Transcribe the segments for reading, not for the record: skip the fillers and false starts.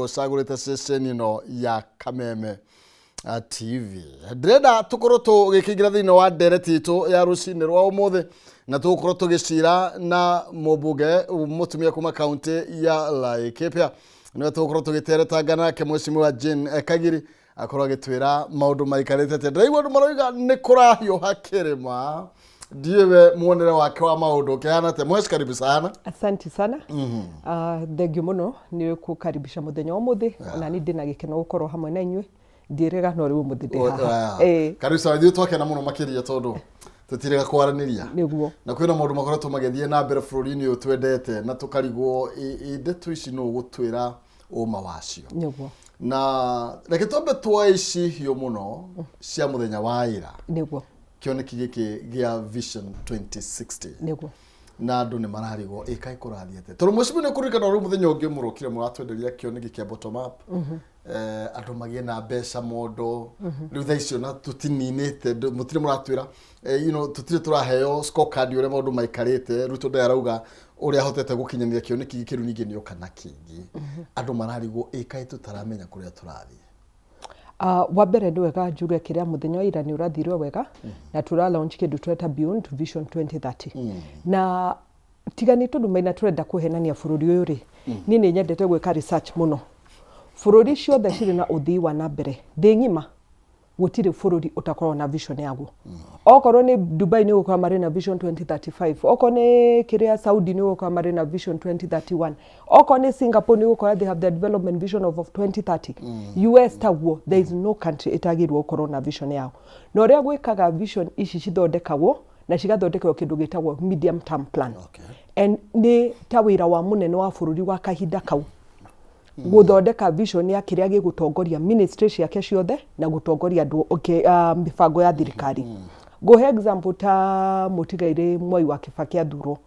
gukorwo cagurite station no ya Kameme TV. Ndrenda tukorwo tugikingira thiini wa ndereti itu ya rucini rwa umuthi na tukorwo tugicira na mubunge mutumia kuma kaunti ya Laikipia niwe tukorwo tugitereta nake mheshimiwa Jane Kagiri akorwo agitwira maundu maikarite te ndaigua andu maroiga ni kurahio hakirima ndiwe muonere wake wa maundu kihana te mwes karibu sana. Asante sana. Thengio muno ni kukaribisha muthenya umuthi na ni ndina gikeno gukorwo hamwe na inywe ndirega no riu umuthi ndi haha. Karibu sana ndi twakena muno makiria tondu tutirega kwaraniria niguo na kwina maundu makoretwo magethie na mbere bururi-ini uyu twendete na tukarigwo ndeto ici no gutwira uma wacio niguo na reke tombe twaici hiyo muno cia muthenya wa ira niguo kioneki giki gia Vision 2060 niguo na andu ni mararigwo ikai kurathiete tondu mucimu ni kurikana ru muthenya ungi murukire muratwenderia kioneki kia bottom up andu magie na mbeca mondo riu tha icio na tutininite mutire muratwira tutire turaheo scorecard ure maundu maikarite ruto ndarauga uria hotete gukinyania kioneki giki ru ningi ni ukana kingi andu mararigwo ikai tutaramenya kuria turathie. Wa mbere nĩ wega njuge kiria muthenya wa ira nĩ ũrathirwo wega na tura launch kindu tweta Beyond Vision 2030 na tigani tundu maina turenda kuhenania bururi uyu ri ni nĩ nyendete gwika research muno bururi ciothe cirĩ na uthii wa na mbere thĩ ng'ima gutire bururi utakorwo na vision yaguo okorwo ni Dubai ni gukora mari na Vision 2035 okorwo ni kiria Saudi ni gukora mari na Vision 2031 okorwo ni Singapore ni gukora they have the development vision of 2030 US taguo there is no country itagirwo gukorwo na vision yao no ria gwikaga vision ici cithondekagwo na cigathondekwo kindu gitagwo medium term plan and ni ta wira wa munene wa bururi wa kahinda kau guthondeka vision ya kiria gigutongoria ministry ciake ciothe na gutongoria andu mibango ya thirikari guhe example ta mutigaire Mwai wa Kibaki athurwo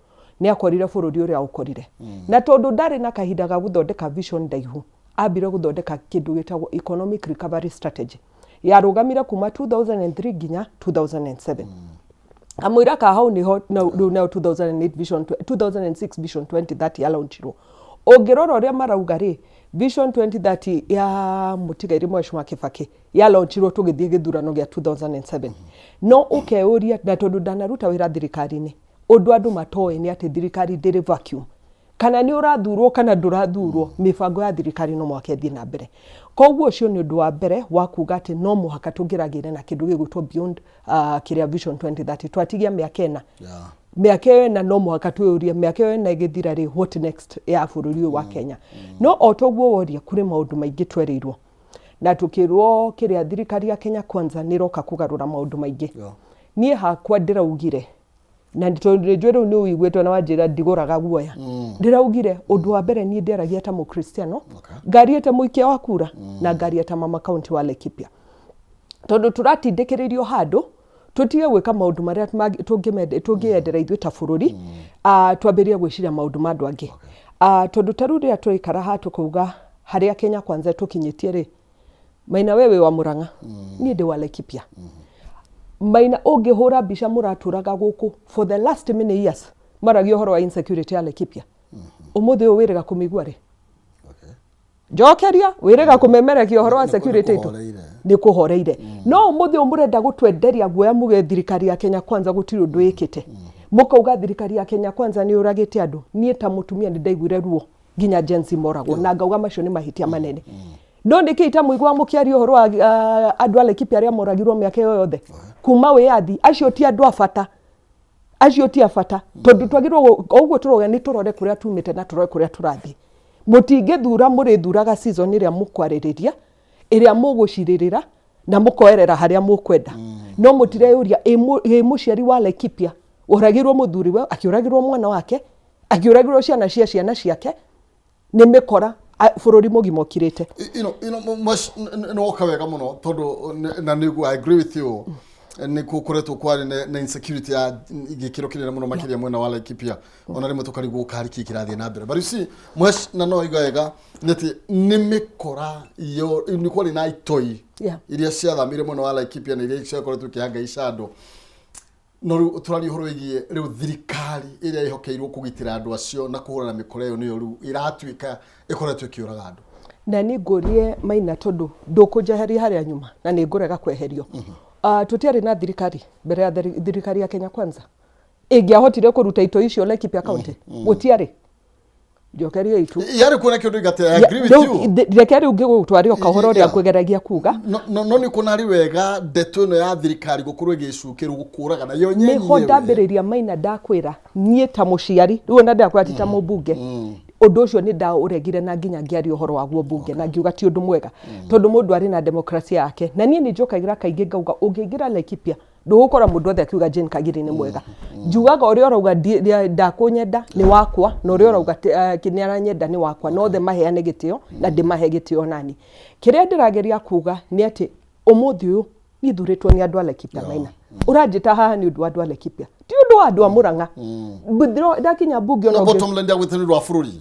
ni akorire bururi uria ukorire na tondu ndari na kahinda ga guthondeka vision ndaihu ambire guthondeka kindu gitagwo economic recovery strategy yarugamira kuma 2003 ginya 2007 amwira ka hau niho na 2008 vision 2006 vision 2030 ya launchirwo ongirora uria marauga ri Vision 2030 ya mutigaire Mwai wa Kibaki ya launchirwo tugithie githurano gia 2007 no ukeuria na tondu ndanaruta wira thirikari-ini undu andu matoe ni ati thirikari ndiri vacuum kana ni urathurwo kana ndurathurwo mibango ya thirikari no mwake thie na mbere koguo cio ni undu wa mbere wa kuga ati no muhaka tungiragire na kindu gigutwo Beyond kiria Vision 2030 twatigia miaka ena miaka ena no muhaka twuria miaka ena igithira ri what next ya bururi wa Kenya no otoguo woria kuri maundu maingi twerirwo na tukirwo kiria thirikari ya Kenya Kwanza niroka kugarura maundu maingi nie hakwa ndiraugire na nditondire ni uigwetwo na wanjira ndiguraga guoya ndiraugire undu wa mbere nie nderagia ta mukristiano ngari ta muikia wa kura na ngari ta mama county wa Laikipia tondu turatindikiririo handu tutige gwika maundu maria tungiendera ithuĩ ta bururi twambirie gwiciria maundu ma andu angi tondu taruria twikara hatu kuuga haria Kenya Kwanza tukinyitie ri Maina wewe wa Murang'a ni ndi wa Laikipia Maina ungihura mbica muraturaga guku for the last many years maragio horo wa insecurity ya Laikipia umuthi uyu wirega kumigua ri jokeria wirega kumemerekia horo wa security tu ni kuhoreire no umuthi umurenda gutwenderia guoya muge thirikari ya Kenya Kwanza gutiri undu ikite mukauga thirikari ya Kenya Kwanza ni uragite andu nie ta mutumia ni ndaiguire ruo ginya jensi moragwo na ngauga macio ni mahitia manene no ndikita muigwa mukiario horo andu Laikipia aria moragirwo miaka yothe kuma wiathi acio ti andu afata acio ti afata tondu twagirwo uguo turoga ni turore kuria tumite na turore kuria turathi mutinge thura muri thuraga season iria mukwaririria iria muguciririra na mukoerera haria mukwenda no mutire yuria muciari wa Laikipia uragirwo muthuri we akiuragirwo mwana wake akiuragirwo ciana ciake ni mikora bururi mugimo kirite no kawega muno tondu na nigu I agree with you ni kukoretwo kwari na insecurity ya igikiro kinene muno makiria mwena wa Laikipia ona rimwe tukarigwo kariki kirathie na mbere but you see mwesh na no igayega neti ni mikora yo ni kwali na itoi iria ciathamire mwena wa Laikipia na iria ciakoretwo kihanga icando no turari horo igie riu thirikari iria ihokeirwo kugitira andu acio na kuhura na mikora yo niyo riu iratuika ikoretwo kiuraga andu na nĩ ngũrie Maina tondũ ndũkũnjeheria harĩa nyuma na nĩ ngũrega kweherio. Tũtiarĩ na thirikari mbere ya thirikari ya Kenya Kwanza ĩngĩahotire kũruta ito icio Laikipia County gũtiarĩ njokeria itu yari kuna kindu igate I agree with you reke rĩu ngĩgũtwarĩra kahoro rĩa kwegeragia kuga no nĩ kunari wega ndeto ĩno ya thirikari gũkorwo ĩgĩcukĩrwo gũkũraga na yo nyenye nĩho ndambĩrĩria Maina ndakwĩra niĩ ta mũciari rĩu ona ndakwĩra ti ta mũmbunge ũndũ ũcio nĩ ndaũregire na nginya ngĩaria ũhoro waguo mbunge na ngiuga ti ũndũ mwega tondũ mũndũ arĩ na demokrasia yake na niĩ nĩ njokagira kaingĩ ngauga ũngĩingĩra Laikipia ndũgũkora mũndũ othe akiuga Jane Kagiri nĩ mwega njugaga ũrĩa ũrauga ndakũnyenda nĩ wakwa na ũrĩa ũrauga nĩ aranyenda nĩ wakwa no othe maheane gĩtĩo na ndĩmahe gĩtĩo nani kĩrĩa ndĩrageria kuga nĩ atĩ ũmũthĩ ũyũ nĩ thurĩtwo nĩ andũ a Laikipia Maina ũranjĩta haha nĩ ũndũ wa andũ a Laikipia ti ũndũ wa andũ a Murang'a ndakinya mbunge ona bottom line ya gwĩtĩrwo wa bũrũri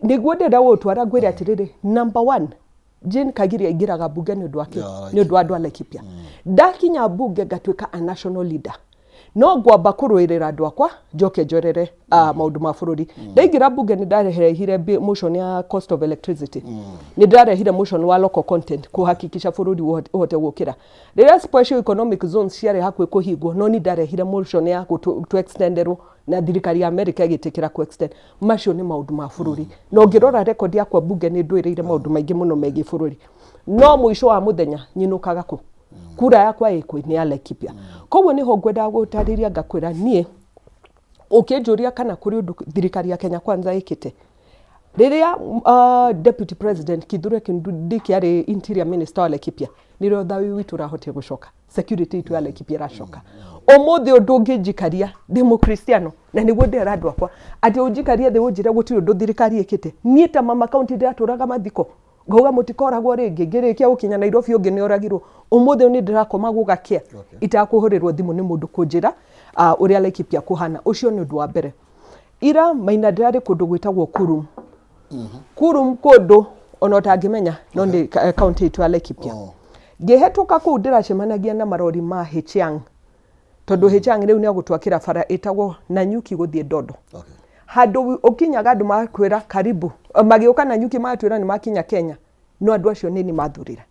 nĩguo ndĩrenda gũtwara ngwĩre atĩrĩrĩ number 1 Jane Kagiri aingĩraga mbunge nĩ ũndũ wake nĩ ũndũ wa andũ a Laikipia ndakinya mbunge ngatuĩka a national leader no ngwamba kũrũĩrĩra andũ akwa njoke njorere maũndũ ma bũrũri ndaingĩra mbunge nĩ ndarehire motion ya cost of electricity nĩ ndarehire motion wa local content kuhakikisha bũrũri ũhote gũkĩra rĩrĩa special economic zones ciarĩ hakuhĩ kũhingwo no nĩ ndarehire motion ya to extenderwo na thirikari ya America ĩgĩtĩkĩra ku extend macio nĩ maũndũ ma bũrũri no ngĩrora record yakwa mbunge nĩ ndũĩrĩire maũndũ maingĩ mũno megiĩ bũrũri no mũico wa mũthenya nyinũkaga kũ kura yakwa ĩkũ nĩ ya Laikipia koguo niho ngwenda gũtarĩria ngakwĩra niĩ ũkĩnjũria kana kũrĩ ũndũ thirikari ya Kenya Kwanza ĩkĩte rĩrĩa deputy president Kithure Kindiki arĩ interior minister wa Laikipia nĩrĩo thayu witũ ũrahotire gũcoka security itu ya Laikipia ĩracoka ũmũthĩ ũndũ ũngĩnjikaria ndĩ mũkristiano na nĩguo ndĩra andũ akwa atĩ ũnjikarie thĩ ũnjĩre gũtirĩ ũndũ thirikari ĩkĩte niĩ ta mama county ndĩratũraga mathiko ngauga mũtikoragwo rĩngĩ ngĩrĩkia gũkinya Nairobi ũngĩ nĩ oragirwo ũmũthĩ nĩ ndĩrakoma gũgakia itakũhũrĩrwo thimũ nĩ mũndũ kũnjĩra ũrĩa Laikipia kũhana ũcio nĩ ũndũ wa mbere ira Maina ndĩrarĩ kũndũ gwĩtagwo Kurum Kurum kũndũ ona ũtangĩmenya no nĩ county itu ya Laikipia ngĩhetũka kũu ndĩracemanagia na marori ma Hichiang tondũ Hichiang rĩu nĩ agũtwakĩra bara ĩtagwo Nanyuki gũthiĩ Ndondo handũ ũkinyaga andũ makwĩra karibu magĩũka Nanyuki matwĩra nĩ makinya Kenya no andũ acio nĩ mathurira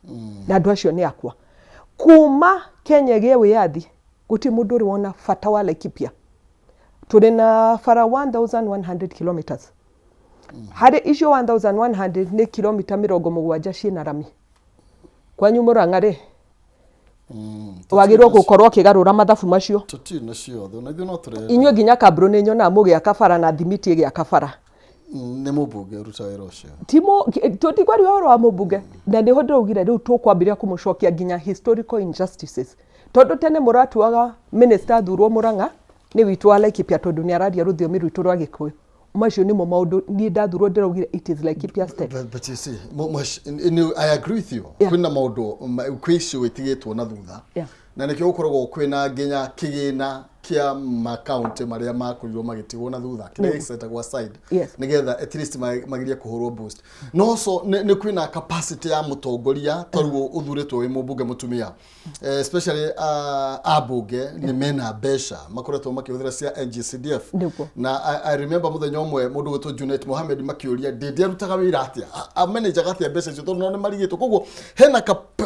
na andũ acio nĩ akwa kuma Kenya gĩe wĩyathi gũtirĩ mũndũ ũrĩ wona bata wa Laikipia tũrĩ na bara 1100 kilometers harĩ icio 1100 nĩ kilomita 70 ciĩna rami kwanyu Murang'a rĩ wagĩrĩirwo gũkorwo kĩgarũra mathabu macio tutina ciothe na ithuĩ no tũrenda inyuĩ nginya kamburu nĩ nyona mũgĩa kabara na thimiti ĩgĩa kabara nĩ mũmbunge ruta wĩra ũcio timo tũtikwaria ũhoro wa mũmbunge na nĩho ndĩraugire rĩu tũkwambĩrĩria kũmũcokia nginya historical injustices tondũ tene mũratuaga minister thurwo Murang'a nĩ witũ wa Laikipia tondũ nĩ araria rũthiomi rwitũ rwa Gĩkũyũ macio nĩmo maũndũ niĩ ndathurwo ndĩraugire it is Laikipia state but you see I agree with you kwĩna maũndũ kwĩcio itigĩtwo na thutha na nĩkĩo gũkoragwo kwĩna nginya kĩgĩna kia makaunti marĩa makorirwo magĩtigwo na thutha kĩrĩa gĩcetagwo aside nĩgetha at least magirie kũhũrwo boost no so nĩ kwĩna capacity ya mũtongoria tondũ ũthurĩtwo wĩ mũmbunge mũtumia especially abunge nĩ mena mbeca makoretwo makĩhũthĩra cia NGCDF na I remember mũthenya ũmwe mũndũ gwĩtwo Junet Mohamed makĩũria ndĩrutaga wĩra atĩa manager gatia mbeca icio tondũ nĩ marigĩtwo koguo hena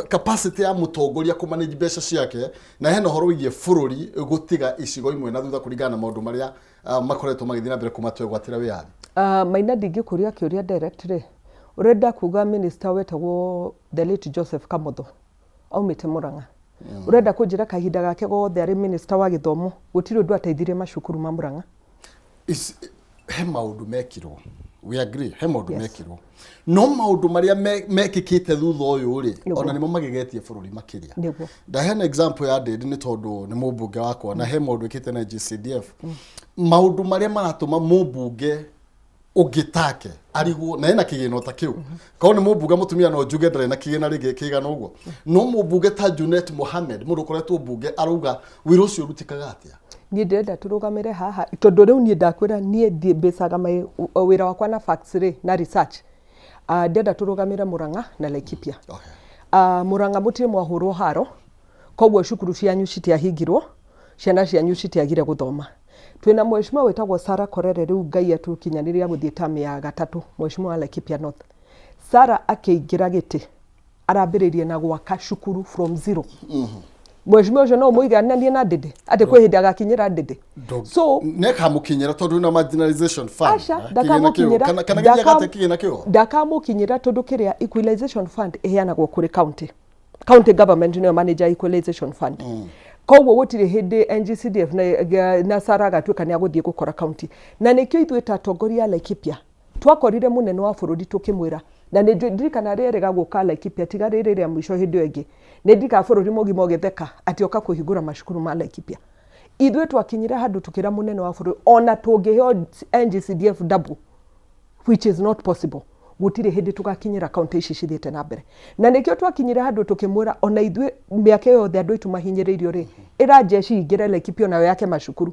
capacity ya mũtongoria kũmanage mbeca ciake na hena ũhoro wĩgiĩ bũrũri gũtiga icigo imwe na thutha kũringana na maũndũ marĩa makoretwo magĩthiĩ na mbere kumatwegwatĩra wĩyathi Maina ndingĩkũria kĩũria directly ũrenda kuga minister wetagwo the late Joseph Kamotho aumĩte Murang'a ũrenda kũnjĩra kahinda gake gothe arĩ minister wa gĩthomo gũtirĩ ũndũ ateithirie macukuru ma Murang'a he maũndũ mekirwo we agree he maũndũ mekirwo no maũndũ marĩa mekĩkĩte thutha ũyũ rĩ ona nĩmo magĩgetie bũrũri makĩria ndahena example ya Ndĩndĩ nĩ tondũ nĩ mũmbunge wakwa na he maũndũ ĩkĩte na GCDF maũndũ marĩa maratũma mũmbunge ũngĩtake arigwo na hena kĩgĩna ta kĩu kao nĩ mũmbunge mũtumia no njuge ndarĩ na kĩgĩna rĩngĩ kĩigana ũguo no mũmbunge ta Junet Mohamed mũndũ ũkoretwo mbunge arauga wĩra ũcio ũrutĩkaga atĩa niĩ ndĩrenda tũrũgamĩre haha tondũ rĩu niĩ ndakwĩra niĩ mbecaga wĩra wakwa na facts rĩ na research ndĩrenda tũrũgamĩre Murang'a na Laikipia Murang'a mũtirĩ mwahũrwo haro koguo cukuru cianyu citiahingirwo ciana cianyu citiagire gũthoma twĩna mheshimiwa wetagwo Sarah Korere rĩu Ngai atũkinyanĩria gũthiĩ term ya gatatũ mheshimiwa wa Laikipia North Sara akĩingira gĩtĩ arambĩrĩrie na gwaka cukuru from zero. Mheshimiwa ũcio no mũigananie na Ndindi atĩ kwĩ hĩndĩ agakinyĩra Ndindi. So nekamukinyira tondu na marginalization fund. Asha ndakamukinyira kana gĩthia gate kĩgĩna kĩo. Ndakamukinyira tondu kĩrĩa equalization fund ĩheanagwo kũrĩ county government nĩyo manager equalization fund. Koguo gũtirĩ hĩndĩ NGCDF na Sara agatuĩka nĩ agũthiĩ gũkora county. Na nĩkĩo ithuĩ ta atongoria a Laikipia twakorire mũnene wa bũrũri tukĩmwĩra na nĩ ndirikana rĩrĩga gũka Laikipia tiga rĩrĩ rĩa mũico hĩndĩ ĩyo ĩngĩ nĩ ndika bũrũri mũgima ũgĩtheka atĩ oka kũhingũra macukuru ma Laikipia. Ithuĩ twakinyire handũ tukĩra mũnene wa bũrũri ona tũngĩheo NGCDF double, which is not possible. Gũtirĩ hĩndĩ tugakinyĩra county ici cithiĩte na mbere. Na nĩkĩo twakinyire handũ tukĩmwĩra ona ithuĩ mĩaka yothe andũ aitũ mahinyĩrĩirio rĩ ĩra jeshi ingĩre Laikipia nayo yake macukuru.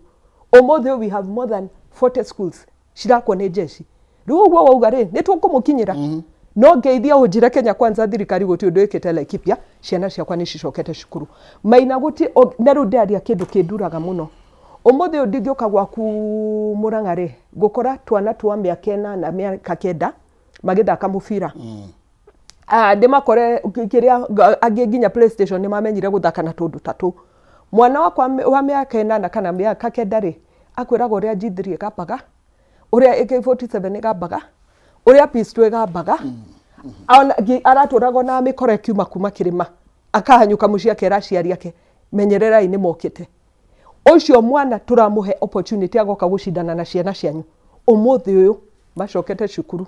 Ũmũthĩ we have more than 40 schools cirakwo nĩ jeshi. Rĩu ũguo wauga rĩ nĩ tũkũmũkinyĩra. No ngeithia ũnjire Kenya Kwanza thirikari gũtirĩ ũndũ ĩkĩte Laikipia, ciana ciakwa nĩ cicokete cukuru. Maina gũti na rĩu ndaria kĩndũ kĩnduraga mũno. Ũmũthĩ ndingĩũka gwaku Mũrang'a rĩ gũkora twana twa mĩaka 8 na mĩaka 9 magĩthaka mũbira. Ndĩmakore kĩrĩa angĩ nginya PlayStation nĩ mamenyire gũthaka na tũndũ tatũ. Mwana wakwa wa mĩaka 8 kana mĩaka 9 rĩ akwĩraga ũrĩa G3 ĩgambaga, ũrĩa AK47 ĩgambaga, ũrĩa P2 ĩgambaga. Aratũraga na mĩkora kiuma kuma kĩrĩma akahanyũka mũciĩ akera aciari ake menyererai nĩ mokĩte. Ũcio mwana tũramũhe opportunity agoka gũcindana na ciana cianyu. Ũmũthĩ ũyũ macokete cukuru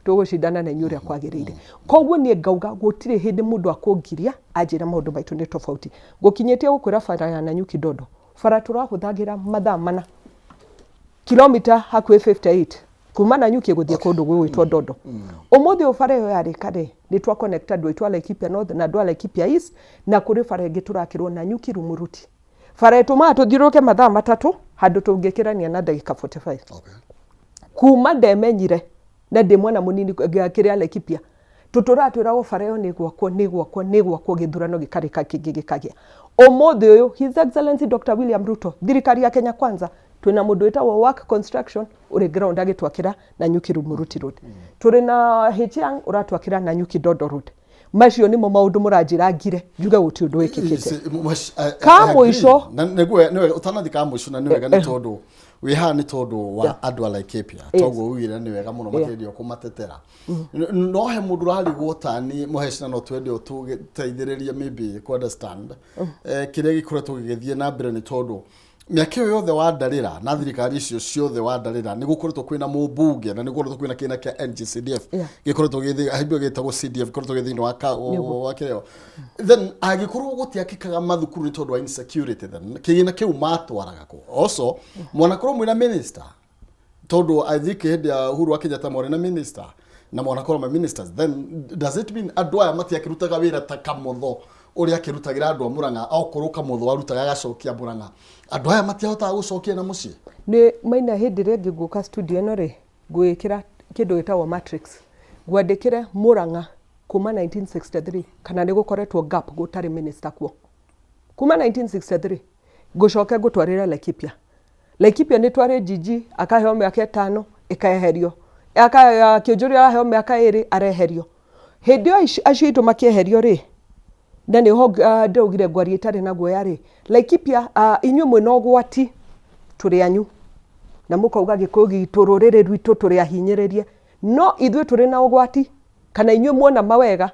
tũgũcindana na inyuĩ ũrĩa kwagĩrĩire. Koguo niĩ ngauga gũtirĩ hĩndĩ mũndũ akũngiria anjĩra maũndũ maitũ nĩ tofauti. Ngũkinyĩtie gũkwĩra bara ya Nanyuki Dodo. Bara tũrahũthagĩra mathaa mana kilomita hakuhĩ 58 kuma Nanyuki gũthiĩ kũndũ gwĩtwo Dodo. Ũmũthĩ ũyũ bara ĩyo yarĩka rĩ nĩ twa connect andũ aitũ a Laikipia North na andũ a Laikipia East na kũrĩ bara ĩngĩ tũrakĩrwo Nanyuki Rumuruti. Bara ĩtũmaga tũthiũrũrũke mathaa matatũ handũ tũngĩkĩrania na ndagĩka 45. Kuma ndemenyire na ndĩ mwana mũnini kĩrĩa Laikipia tũtũratwĩragwo bara ĩyo nĩ gwakwo gĩthurano gĩkarĩka kĩngĩ gĩkagĩa. Ũmũthĩ ũyũ His Excellency Dr. William Ruto thirikari ya Kenya Kwanza twĩna mũndũ wĩtagwo work construction ũrĩ ground agĩtwakĩra Nanyuki Rumuruti Road. Tũrĩ na Hichiang ũratwakĩra Nanyuki Dodo Road. Macio nimo maũndũ mũranjĩra ngire njuga gũti ũndũ wĩkĩkĩte. Ka mũico nĩwe ũtanathi ka mũico na nĩwega nĩ tondũ wiha nĩ tondũ wa andũ a Laikipia toguo ugire nĩ wega mũno makĩria kũmatetera. No he mũndũ rarigwo tani mũhecina no twende ũtũteithĩrĩrie maybe ku understand kĩrĩa gĩkoretwo gĩgĩthiĩ na mbere nĩ tondũ mĩaka yothe wa ndarĩra na thirikari icio ciothe wa ndarĩra nĩ gũkoretwo kwĩna mũmbunge na nĩ gũkoretwo kwĩna kĩna kĩa NGCDF gĩkoretwo gĩtagwo CDF gĩkoretwo gĩthĩinĩ wa kĩreo. Then agĩkorwo gũtiakĩkaga mathukuru nĩ tondũ wa insecurity then kĩgĩna kĩu matwaraga kũ. Also mwanakorwo mwĩna minister tondũ I think hĩndĩ ya Uhuru wa Kenyatta mwarĩ na minister na mwanakorwo ma ministers then does it mean andũ aya matiakĩrutaga wĩra ta kamũtho ũrĩa akĩrutagĩra andũ a Mũrang'a okorwo kamũtho warutaga agacokia Mũrang'a andũ aya matiahotaga gũcokia na mũciĩ. Nĩ maina hĩndĩ ĩrĩa ngĩgũka studio ĩno rĩ ngwĩkĩra kĩndũ gĩtagwo matrix ngwandĩkĩre Mũrang'a kuma 1963 kana nĩ gũkoretwo gap gũtarĩ minister kuo. Kuma 1963 ngũcoke ngũtwarĩre Laikipia. Laikipia nĩ twarĩ Gigi akaheo mĩaka 5 ĩkaeherio. Kĩũnjũria araheo mĩaka 2 areherio. Hĩndĩ ĩyo acio itũ makĩeherio rĩ na nĩ ho ndaugire ngwari itarĩ na guoya rĩ Laikipia inyuĩ mwĩna ũgwati tũrĩ anyu na mũkauga Gĩkũyũ gitũ rũrĩrĩ rwitũ tũrĩ ahinyĩrĩrie no ithuĩ tũrĩ na ũgwati kana inyuĩ muona mawega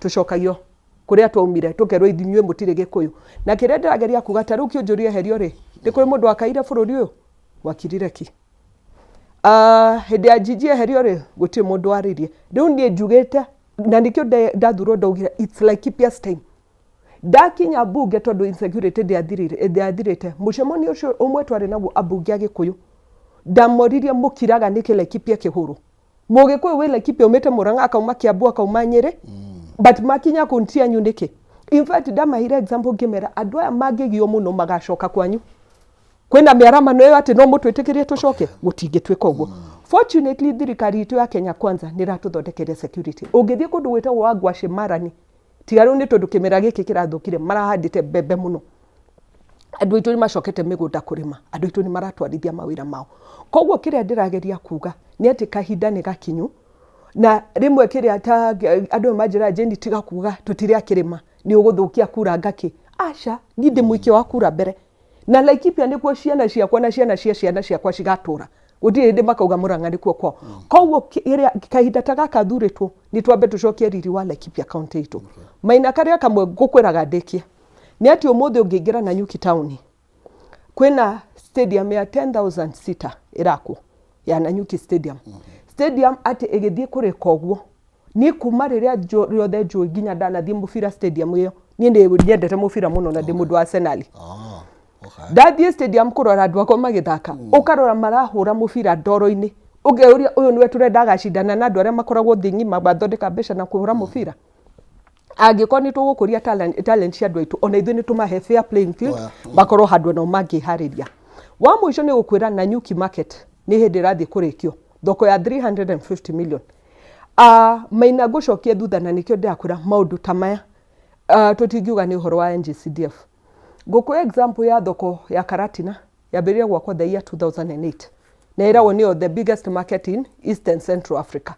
tũcokagio kũrĩa twaumire tũkerwo inyuĩ mũtirĩ Gĩkũyũ. Na kĩrĩa ndĩrageria kuga ta rĩu kĩũnjũria eherio rĩ nĩ kũrĩ mũndũ akaire bũrũri ũyũ wakirire ki. Hĩndĩ ya Gigi eherio rĩ gũtirĩ mũndũ waririe. Rĩu niĩ njugĩte na nĩkĩo ndathurwo ndaugire it's Laikipia's time. Ndakinya bunge tondũ insecurity ndĩathirĩte mũcemanio ũcio ũmwe twarĩ naguo ambunge a Gĩkũyũ ndamoririe mũkiraga nĩkĩ Laikipia kĩhũrũ. Mũgĩkũyũ wĩ Laikipia umĩte Mũrang'a akauma Kiambu akauma Nyĩrĩ but makinya kunti anyu nĩkĩ. In fact ndamahire example ngĩmera andũ aya mangĩgio mũno magacoka kwanyu. Kwĩna mĩaramano ĩyo atĩ no mũtwĩtĩkĩrie tũcoke gũtingĩtuĩka ũguo. Fortunately thirikari itũ ya Kenya Kwanza nĩ ratũthondekere security. Ũngĩthiĩ kũndũ gwĩtagwo wa Ngwacĩ Marani tiga rĩu nĩ tondũ kĩmera gĩkĩ kĩrathũkire marahandĩte mbembe mũno. Andũ aitũ nĩ macokete mĩgũnda kũrĩma, andũ aitũ nĩ maratwarithia mawĩra mao. Koguo kĩrĩa ndĩrageria kuga nĩ atĩ kahinda nĩ gakinyu na rimwe kiria ta andu majira jeni tiga kuga tutire akirima ni uguthukia kura ngaki aca ni ndi muiki wa kura mbere na Laikipia nikuo ciana ciakwa na ciana cia ciana ciakwa cigatura gutire ndi makauga Murang'a nikuo kwao koguo kahinda ta gaka thuritwo ni twambe tucokie riri wa Laikipia county itu maina karia kamwe ngukwiraga ndikia ni ati umuthi ungiingira na Nyuki town kwina stadium ya 10,000 seater irako ya Nanyuki stadium stadium ati igithie kureka uguo ni kuma riria riothe njui nginya ndanathie mubira stadium iyo ni ndiendete mubira muno na ndi mundu wa Arsenal ndathie stadium kurora andu akwa magithaka ukarora marahura mubira ndoro-ini ungeuria uyu niwe turenda agacindana na andu aria makoragwo thi ng'ima bathondeka mbeca na kuhura mubira angĩkorwo nĩ tũgũkũria talent cia andũ aitũ ona ithuĩ nĩ tũmahe fair playing field bakorwo handũ no mangĩharĩria wa mũico nĩ gũkwĩra Nanyuki market nĩ hĩndĩ ĩrathiĩ kũrĩkio thoko ya 350 million maina ngũcokie thutha na nĩkĩo ndĩrakwĩra maũndũ ta maya tũtingiuga nĩ ũhoro wa NGCDF ngũkũhe example ya thoko ya Karatina yambĩrĩria gwakwo the year 2008 na ĩragwo nĩyo the biggest market in Eastern Central Africa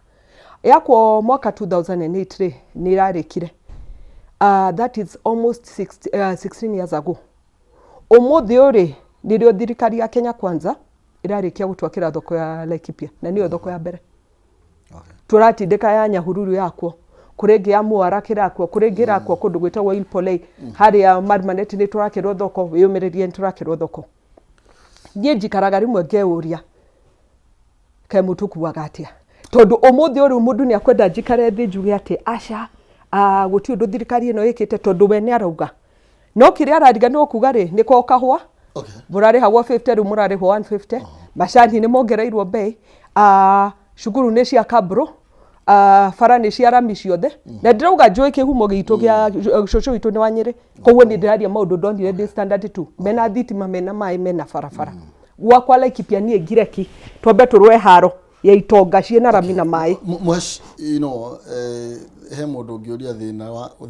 yakwo mwaka 2008 rĩ nĩ ĩrarĩkire that is almost 16 years ago umuthi uri nirio thirikari ya Kenya Kwanza irarikia gutwakira thoko ya Laikipia na niyo thoko ya mbere turatindika ya Nyahururu yakwo kurengi ya Mwara kirakwo kurengi rakwo kundu gwitagwo Ilpolei hari ya Marmanet ni turakirwo thoko wiyumiririe ni turakirwo thoko nie njikaraga rimwe ngeuria ke mutuku wagatia tondu umuthi uri mundu ni akwenda njikare thi njuge ati aca guti undu thirikari ino ikite tondu we ni arauga no kiria arariga no kuga ri ni ko kahwa burari hagwa 50 ru murari 150 macani ni mongereirwo bei cukuru ni cia kabro bara ni cia rami ciothe na ndirauga njui kihumo gitu gia cucu witu ni wanyiri koguo ni ndiraria maundu ndonire ndi standard 2 mena thitima mena mai mena barabara gwakwa Laikipia nie ngireki twambe turwe haro ya itonga ciena rami na mai he mundu ungiuria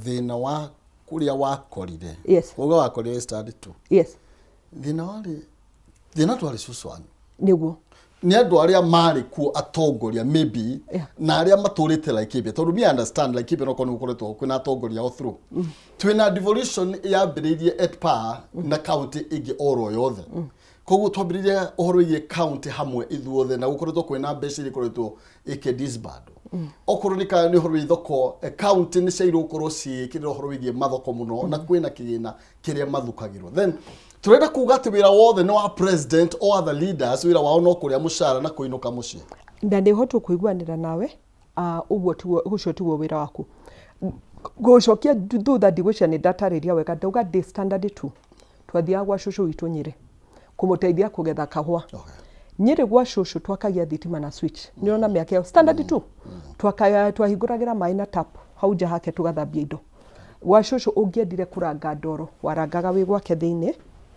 thina wa kuria wakorire yes uga wakorire standard 2 yes thina twari cucuani niguo ni andu aria mari kuo atongoria maybe na aria maturite Laikipia tondu me understand Laikipia no kono ukoretwo kwina atongoria all through twina devolution yambiririe at par na county ingi oro yothe koguo twambiririe uhoro ye county hamwe ithuothe na gukoretwo kwina mbeca ikoretwo disband okorwo ni kana ni uhoro ithoko county ni ciairu ukorwo ciikirira uhoro wigie mathoko muno na kwina kigina kiria mathukagirwo then turenda kuga ati wira wothe no wa president or other leaders wira wao no kuria mushara na kuinuka mucie ndande hoto kuiguanira nawe uguo tuo gucio tuo wira waku gucokia thutha ndigwicia ni ndatariria wega ndauga ndi standard 2 twathia gwa cucu witu Nyeri kumuteithia kugetha kahua Nyeri gwa cucu twakagia thitima na switch niona miaka ya standard 2 twakaya twahinguragira mai na tap hau nja hake tugathambia indo gwa cucu ungiendire kuranga ndoro warangaga wi gwake thiini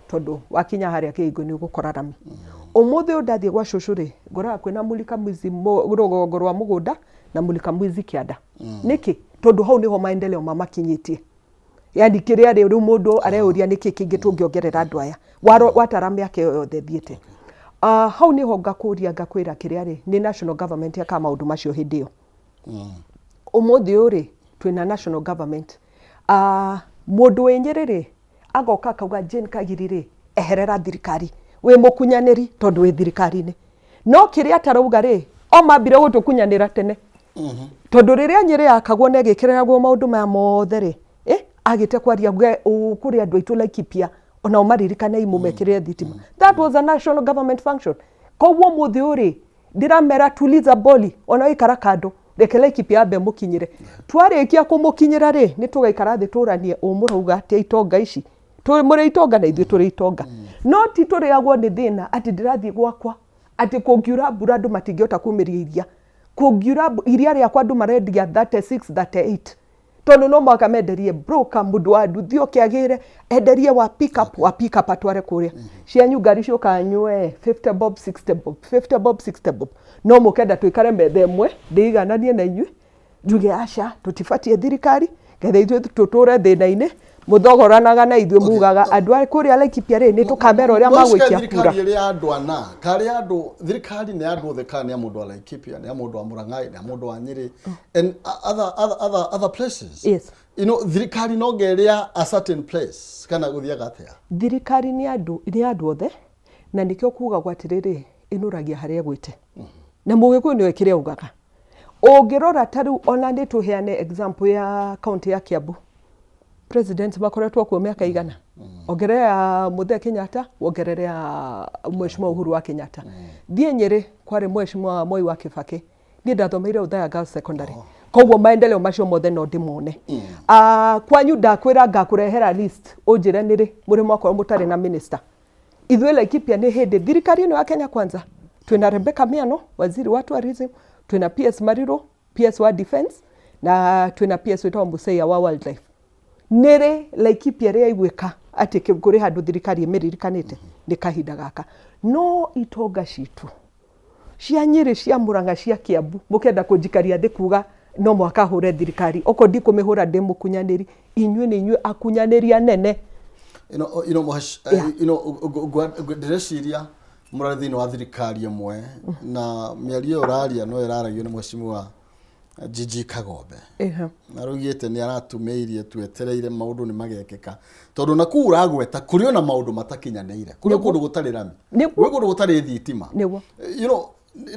tondu wakinya haria kiingo ni ugukora rami umuthi undathie gwa cucu ri ngora kwina mulika mwizi rugongo rwa mugunda na mulika mwizi kianda niki tondu hau niho maendeleo mamakinyitie yani kiria ri mundu areuria niki kingi tungiongerera andu aya watarame yake yothe thiete hau niho ngakwira kiria ri ni national government ya kama maundu macio hindio umuthi uri twina national government mundu wenyerere agoka kauga Jane Kagirire eherera thirikari we mukunyaniri tondu we thirikari-ini no kiria tarauga ri o mambire gutukunyanira tene tondu riria Nyeri akagwo na gikiragwo maundu maya mothe ri agite kwaria kuri andu aitu Laikipia ona umaririkana imumekire thitima that was a national government function koguo muthi uri ndiramera tuliza boli ona ikara kando reke Laikipia ambe mukinyire twarikia kumukinyira ri ni tugaikara thi turanie umurauga ati itonga ici muri itonga na ithu turi itonga no ti turiagwo ni thina ati ndirathie gwakwa ati kungiura mbura andu matingiota kumiria iria kungiura iria riakwa andu marendia 36 38 tondu no mwaka menderie broker mundu wa nduthi ukiagire enderie wa pick up atware kuria cianyu ngari ciukanywe 50 bob 60 bob 50 bob 60 bob no mukenda twikare metha imwe ndigananie na inyui njuge aca tutifatie thirikari ketha ithu tuture thina-ini muthogoranaga na ithuĩ mugaga andũ a kũrĩa Laikipia rĩ nĩ tũkamera ũrĩa magwĩkia kura. Thirikari ĩrĩa andũ ana karĩ andũ thirikari nĩ andũ othe kana nĩ mũndũ wa Laikipia nĩ mũndũ wa Mũrang'a nĩ mũndũ wa Nyeri and other places. Yes. You know, thirikari no geria a certain place kana guthiaga atia. Thirikari nĩ andũ othe na nikio kugagwo atiriri inuragia haria gwite. Na Mũgĩkũyũ nĩ wekire ugaga. Ũngĩrora tarĩu ona nĩ tuheane example ya county ya Kiambu. President makoretwo kuo miaka igana. Ongerera Muthee Kenyatta, ongerera Mheshimiwa Uhuru wa Kenyatta. Thiĩ Nyeri kwarĩ Mheshimiwa Moi wa Kibaki. Niĩ ndathomeire Othaya Girls Secondary. Koguo maendeleo macio mothe no ndimone. Kwanyu ndakwĩra ngakũrehera list ũnjĩre nĩrĩ mũrĩ mwakorwo mũtarĩ na minister. Ithuĩ Laikipia nĩ hĩndĩ thirikari ĩno ya Kenya Kwanza. Twĩna Rebecca Miano, waziri wa tourism, twĩna PS Mariro, PS wa defense, na twĩna PS wĩtagwo Museia wa wildlife. Nĩrĩ Laikipia rĩa igwĩka atĩ kũrĩ handũ thirikari ĩmĩririkanĩte nĩ kahinda gaka. No itonga citũ cia Nyeri, cia Mũrang'a, cia Kiambu mũkenda kũnjikaria thĩ kuga no mwaka hũre thirikari oko ndi kũmĩhũra ndĩ mũkunyanĩri inyuĩ nĩ inyuĩ akunyanĩri anene. Ndĩreciria mũrarĩ thĩinĩ wa thirikari ĩmwe na mĩario ũraria no ĩraragio nĩ Mheshimiwa Gigi Kagombe. Narugĩte nĩ aratumĩirie twetereire maũndũ nĩ magekĩka tondũ na kuu ũragweta kũrĩ ona maũndũ matakinyanĩire kũrĩ kũndũ gũtarĩ rami gwĩ kũndũ gũtarĩ thitima. You know,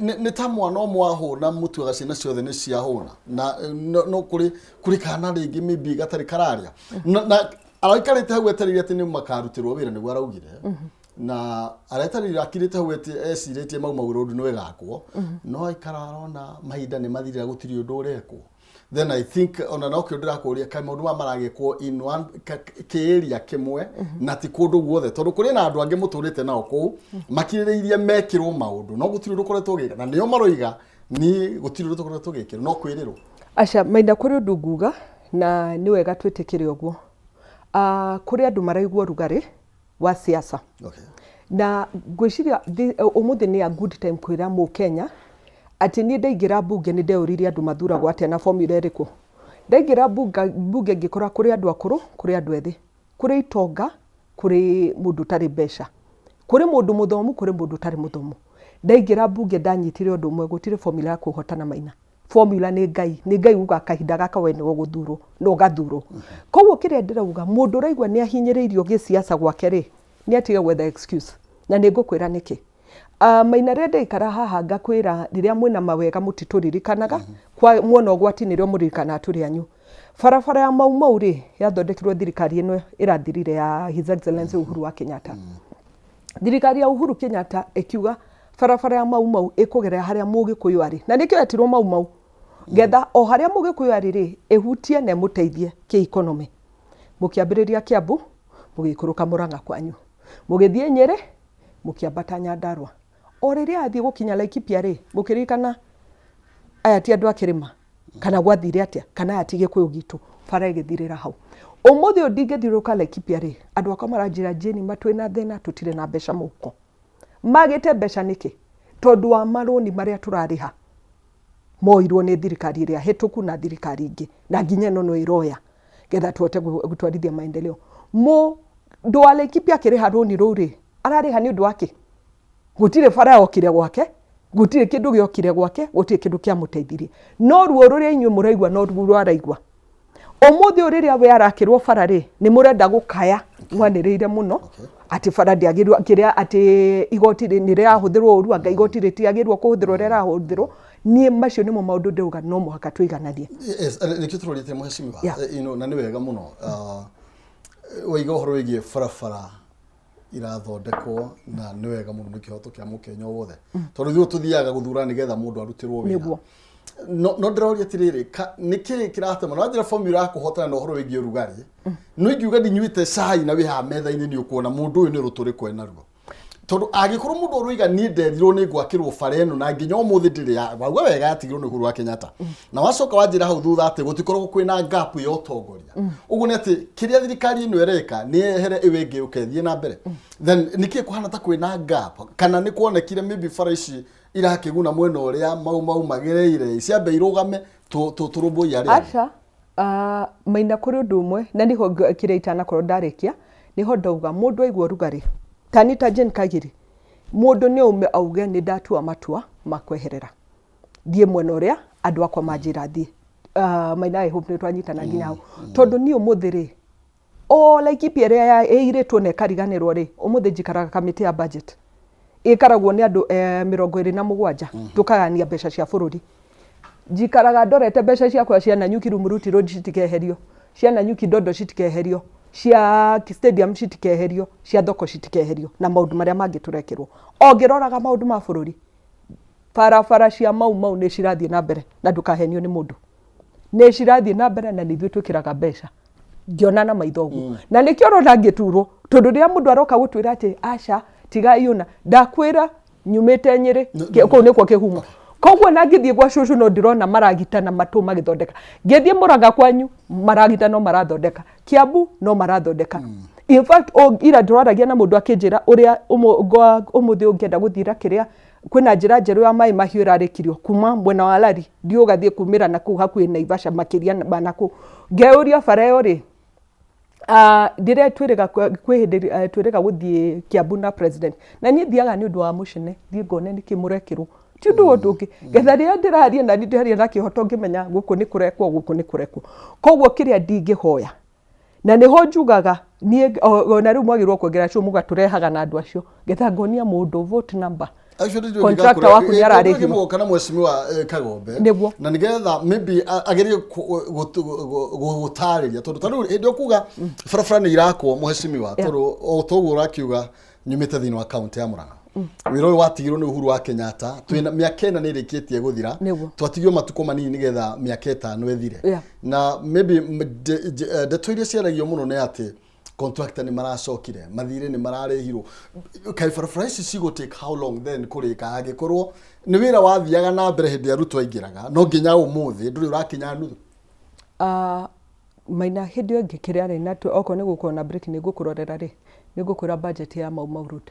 nĩ ta mwana ũmwe wahũna mũtu agacina ciothe nĩ ciahũna na no kũrĩ kana rĩngĩ maybe gatarĩ kararĩa na araikarĩte hau etereire atĩ nĩ makarutirwo wĩra nĩguo araugire na aretarire akirĩte hau ecirĩtie mau road no ĩgakwo no aikara arona mahinda nĩ mathirĩra gũtirĩ ũndũ ũrekwo. Then I think ona no kĩo ndĩrakũria kai maũndũ maragĩkwo in one area kĩmwe na ti kũndũ guothe tondũ kũrĩ na andũ angĩ mũtũrĩte nao kũu makirĩrĩirie mekĩrwo maũndũ no gũtirĩ ũndũ ũkoretwo gĩka na nĩo maroiga ni gũtirĩ ũndũ ũkoretwo gĩkĩrwo no kwĩrĩrwo. Aca maina kũrĩ ũndũ nguga na nĩ wega twĩtĩkĩre ũguo. Kũrĩ andũ maraigua rugarĩ wa siasa. Okay. Na ngwĩciria ũmũthĩ nĩ a good time kwĩra Mũkenya atĩ niĩ ndaingĩra bunge nĩ ndeũririe andũ mathuragwo atĩa na formula ĩrĩkũ. Ndaingĩra bunge ngĩkora kũrĩ andũ akũrũ, kũrĩ andũ ethĩ, kũrĩ itonga, kũrĩ mũndũ tarĩ mbeca, kũrĩ mũndũ mũthomu, kũrĩ mũndũ tarĩ mũthomu. Ndaingĩra bunge ndanyitire ũndũ ũmwe gũtirĩ formula ya kũhotana Maina. Formula nĩ Ngai uga kahinda gaka we nĩwe gũthurwo no gathurwo. Koguo kĩrĩa ndĩrauga mũndũ ũraigua nĩ ahinyĩrĩirio gĩsiasa gwake rĩ nĩ atige gwetha excuse na nĩ ngũkwĩra nĩkĩ. Maina rĩa ndaikara haha ngakwĩra rĩrĩa mwĩna mawega mũtitũririkanaga kwa muona ũgwati nĩrĩo mũririkana tũrĩ anyu. Barabara ya Mau rĩ yathondekirwo thirikari ĩno ĩrathirire ya His Excellency Uhuru wa Kenyatta. Thirikari ya Uhuru Kenyatta ĩkiuga barabara ya Mau ĩkũgerera harĩa Mũgĩkũyũ arĩ na nĩkĩo etirwo Mau getha o harĩa Mũgĩkũyũ arĩ rĩ ĩhutie na ĩmũteithie kĩ-economy. Mũkĩambĩrĩria Kiambu mũgĩikũrũka Mũrang'a kwanyu mũgĩthiĩ Nyeri mũkĩambata Nyandarua. O rĩrĩa athiĩ gũkinya Laikipia rĩ mũkĩririkana aya ti andũ a kĩrĩma kana gwathire atĩa kana ati Gĩkũyũ gitu bara ĩgĩthirĩra hau. Ũmũthĩ ũyũ ndingĩthiũrũka Laikipia rĩ andũ akwa maranjĩra Jane matwĩna thĩna tũtirĩ na mbeca mũhuko. Magĩte mbeca nĩkĩ? Tondũ wa marũni marĩa tũrarĩha moirwo nĩ thirikari ĩrĩa hetũku na thirikari ingĩ na nginya ĩno no ĩroya getha tuote gũtwarithia maendeleo. Mũndũ wa Laikipia akĩrĩha rũni rũu rĩ ararĩha nĩ ũndũ wake. Gũtirĩ bara yokire gwake, gũtirĩ kĩndũ gĩokire gwake, gũtirĩ kĩndũ kĩamũteithirie. No ruo rũrĩa inyuĩ mũraigua no ruo araigua. Ũmũthĩ rĩrĩa we arakĩrwo bara rĩ nĩ mũrenda gũkaya mwanĩrĩire mũno atĩ bara ndĩagĩrwo kĩrĩa atĩ igoti nĩ rĩahũthĩrwo ũru anga igoti rĩtiagĩrwo kũhũthĩrwo rĩrĩa rĩahũthĩrwo. Niĩ macio nĩmo maũndũ ndĩuga no mũhaka tũigananie. Yes, nĩkĩo tũrorĩte Mheshimiwa na nĩ wega mũno waiga ũhoro wĩgiĩ barabara irathondekwo na nĩ wega mũno nĩ kĩhoto kĩa Mũkenya wothe tondũ ithuĩ tũthiaga gũthura nĩgetha mũndũ arutĩrwo wĩra. No ndĩroria atĩrĩrĩ nĩkĩ kĩratũma na njĩra formula ya kũhotana na ũhoro wĩgiĩ rugarĩ no ingiuga ndinyuĩte cai na wĩ ha metha-inĩ nĩ ũkuona mũndũ ũyũ nĩ rũtũrĩko enaruo tondũ angĩkorwo mũndũ ũrũiga niĩ nderirwo nĩ gwakĩrwo bara ĩno na nginya ũmũthĩ ndĩrĩ ya wagua wega yatigirwo nĩ Uhuru wa Kenyatta na wacoka wanjĩra hau thutha atĩ gũtikoragwo kwĩna gap ya ũtongoria ũguo nĩ atĩ kĩrĩa thirikari ĩno ĩreka nĩ ehere ĩwe ĩngĩ ũkethiĩ na mbere then nĩkĩĩ kũhana ta kwĩna gap kana nĩ kuonekire maybe bara ici irakĩguna mwena ũrĩa mau magereire ciambe irũgame tũrũmbũi arĩa aca Maina kuri undu umwe na niho kiria itanakorwo ndarikia niho ndauga mundu aigua rugari tani ta Jane Kagiri mundu ni ume auge ni ndatua matua makweherera die mwena uria andu akwa manjira thie Maina I hope ni twanyitana nginya hau tondu ni umuthi ri o Laikipia ria eiritwo ne kariganirwo ri umuthi njikaraga kamiti ya budget ikaragwo ni andu 27 tukagania mbeca cia bururi njikaraga ndorete mbeca ciakwa cia Nanyuki Rumuruti Road citikeherio cia Nanyuki Ndondo citikeherio cia stadium citikeherio cia thoko citikeherio na maundu maria mangi turekirwo ongiroraga maundu ma bururi barabara cia mau ni cirathie na mbere na ndukahenio ni mundu ni cirathie na mbere na nithwe twikiraga mbeca ngiona na maithogu na nikio rona ngiturwo tondu ria mundu aroka gutwira ati aca tiga iuna ndakwira nyumite Nyeri ko nikwo kihumo koguo na ngithie gwa cucu no ndirona maragita na matu magithondeka ngithie Murang'a kwanyu maragita no marathondeka Kiambu no marathondeka in fact ira ndwaragia na mundu akinjira uria umuthi ungienda guthira kiria kwina njira njeru ya mai mahiu irarikirio kuma mwena wa Lari ndio gathie kumira na ku hakuhi na Ivasha makiria banaku ngeuria fareo ri dire twirega kwihindira twirega guthie Kiambu na president na ni thiaga ni undu wa mucene thie ngone ni kimurekirwo ti undu ungi getha ria ndiraria na ndiraria na kihoto ngimenya guku ni kurekwo koguo kiria ndingihoya na niho njugaga nie ona riu mwagirwo kuongerera cio mugaturehaga na andu acio getha ngonia mundu vote number contractor waku ni ararehirwo kana mweshimiwa Kagombe na nigetha maybe agerie gutariria tondu tanu ndio kuga farafara ni irakwo mweshimiwa tondu o toguo urakiuga nyumite thini wa county ya Murang'a wira uyu watigirwo ni Uhuru wa Kenyatta twina miaka ena ni rikitie guthira twatigio matuko manini nigetha miaka 5 ethire na maybe ndeto iria ciaragio muno ni ati contractor ni maracokire mathire ni mararehirwo kai farafara ici cigo take how long then kurika agikorwo ni wira wathiaga na mbere hindi ya Ruto aingiraga no nginya umuthi nduri urakinya nuthu Maina hindi yo ngikiria ri na oko ni gukorwo na break ni gukurorera ri ni gukura budget ya Mau Road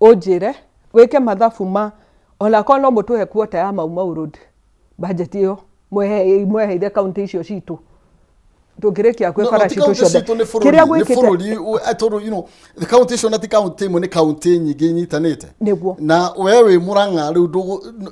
ojire weke mathabu ma ona kono mutuhe kuota ya Mau Road budget iyo mweheire county icio citu tugirikia kwe fara citu ciothe kiria gwikite atoro the county icio na ti county imwe ni county nyingi nyitanite na wewe Murang'a riu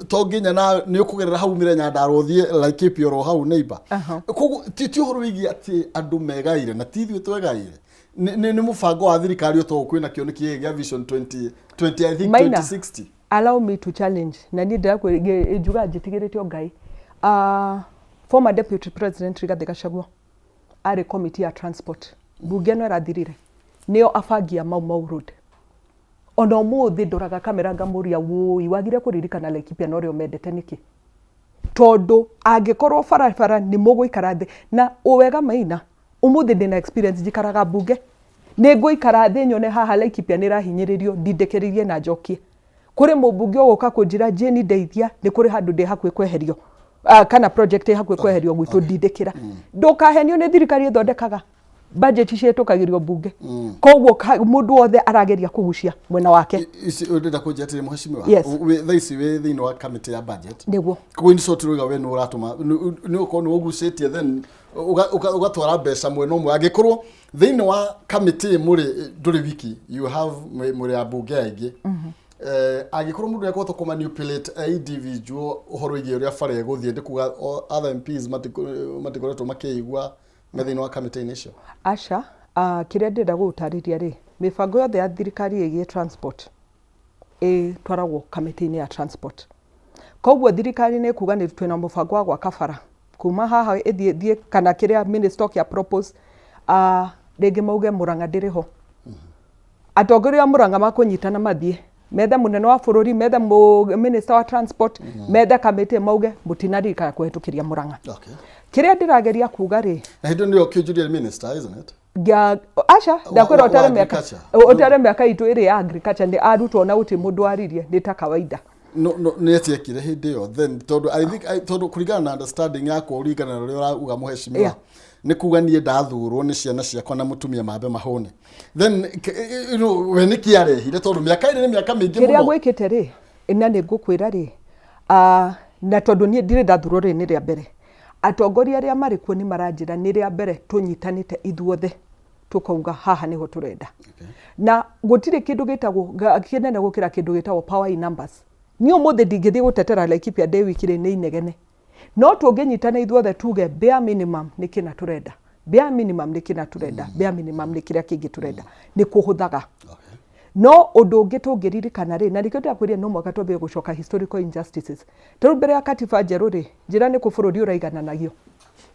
tonginya na ni ukugerera hau mirenya ndarothie Laikipia ro hau neighbor koguo ti horo wigi ati andu megaire na ti thwe twegaire ni mufango wa thirikari uto kwina kioni kiega vision 20 I think 2060 allow me to challenge na ni ndakwe njuga njitigiritio Ngai former deputy president Rigathi Gachagua ari committee ya transport bunge no rathirire nio afangia Mau Road ono muthi ndoraga kamera ngamuria woi wagire kuririkana Laikipia no rio mendete niki tondu angikorwo farafara ni muguikara thi na uwega Maina umuthi ndina experience jikaraga bunge ni nguikara thi nyone haha Laikipia ni rahinyiririo ndindekeririe na njokie kuri mubunge ugoka kunjira Jane ndeithia ni kuri handu ndi hakwe kweherio kana project hakwe kweherio gwitu ndindekira ndukahenio ni thirikari ithondekaga budget cietukagirio bunge koguo mundu wothe arageria kugucia mwena wake ndenda kunjatire muheshimiwa thaisi we thini wa committee ya budget niguo koguo ni sotiruga we no uratuma ni uko ni ugucitie then ugatwara mbeca mwena umwe agikorwo thini wa committee muri nduri wiki you have muri abunge aingi agikorwo mundu yakota ko manipulate individual uhoro igi uria fare guthie ndikuga other MPs matikoretwo makeigwa methini wa committee initial asha kiria ndenda gutariria ri mifango yothe ya thirikari igi transport twaragwo committee ya transport koguo thirikari ni kuga ni twina mufango wa gwaka bara kuma haha ithie kana kiria minister ya propose rigi mauge Murang'a ndiriho atongoria Murang'a makunyitana mathie metha munene wa bururi metha minister wa transport metha committee mauge mutinarika kuhitukiria Murang'a kiria ndirageria kuga ri na hindo ndio kijuria minister isn't it asha ndakwira otare miaka itu iri ya agriculture ndi arutwo na uti mundu aririe ni ta kawaida no netiekire hindi yo then tondu I think tondu kurigana na understanding yako urigana na ria uga muheshimiwa ni kuga nie ndathurwo ni ciana ciakwa na mutumia mambe mahone then we ni kiarehire tondu miaka iri ni miaka mingi muno kiria gwikite ri ina ni ngukwira ri na tondu nie ndire ndathurwo ri ni ria mbere atongoria aria mari kuo ni maranjira ni ria mbere tunyitanite ithuothe tukauga haha niho turenda na gutire kindu gitagwo kinene gukira kindu gitagwo power in numbers ni umuthi ndingithii gutetera Laikipia ndi wikire ni inegene no tunginyitana ithuothe tuge bare minimum ni kina turenda bare minimum ni kina turenda bare minimum ni kiria kingi turenda ni kuhuthaga no undu ungi tungiririkana ri na nikio ndakwiria no mwaka twambie gucoka historical injustices turu mbere ya katiba njeru ri njira ni ku bururi uraigananagio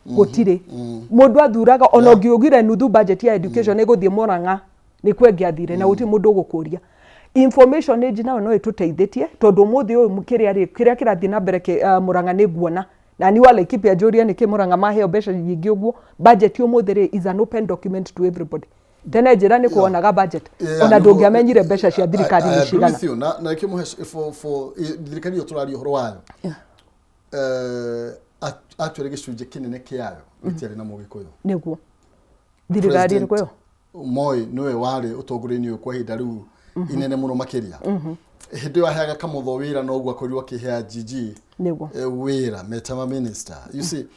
gutire mundu athuraga ona ungiugire nuthu budget ya education iguthie Murang'a ni kwengiathire na guti mundu gukuria information age nayo no ituteithitie tondu muthi uyu mukiria ri kiria kirathi na mbere Murang'a ni guona na ni wale Laikipia njuria ni ki Murang'a maheo besha nyingi uguo budget umuthi ri is an open document to everybody tene njira ni kuonaga budget ona ndungiamenyire besha cia thirikari ni cigana na kimuhe for thirikari yo turari horo wayo actually gicunje kinene kiayo gitiari na mugikuyu niguo thirikari ni kuyo Moi niwe wari utongoreni uyu kwa hinda riu inene muno makiria hindi wa heaga kamutho wira no gwa korirwa kihea GG niguo wira metama minister you see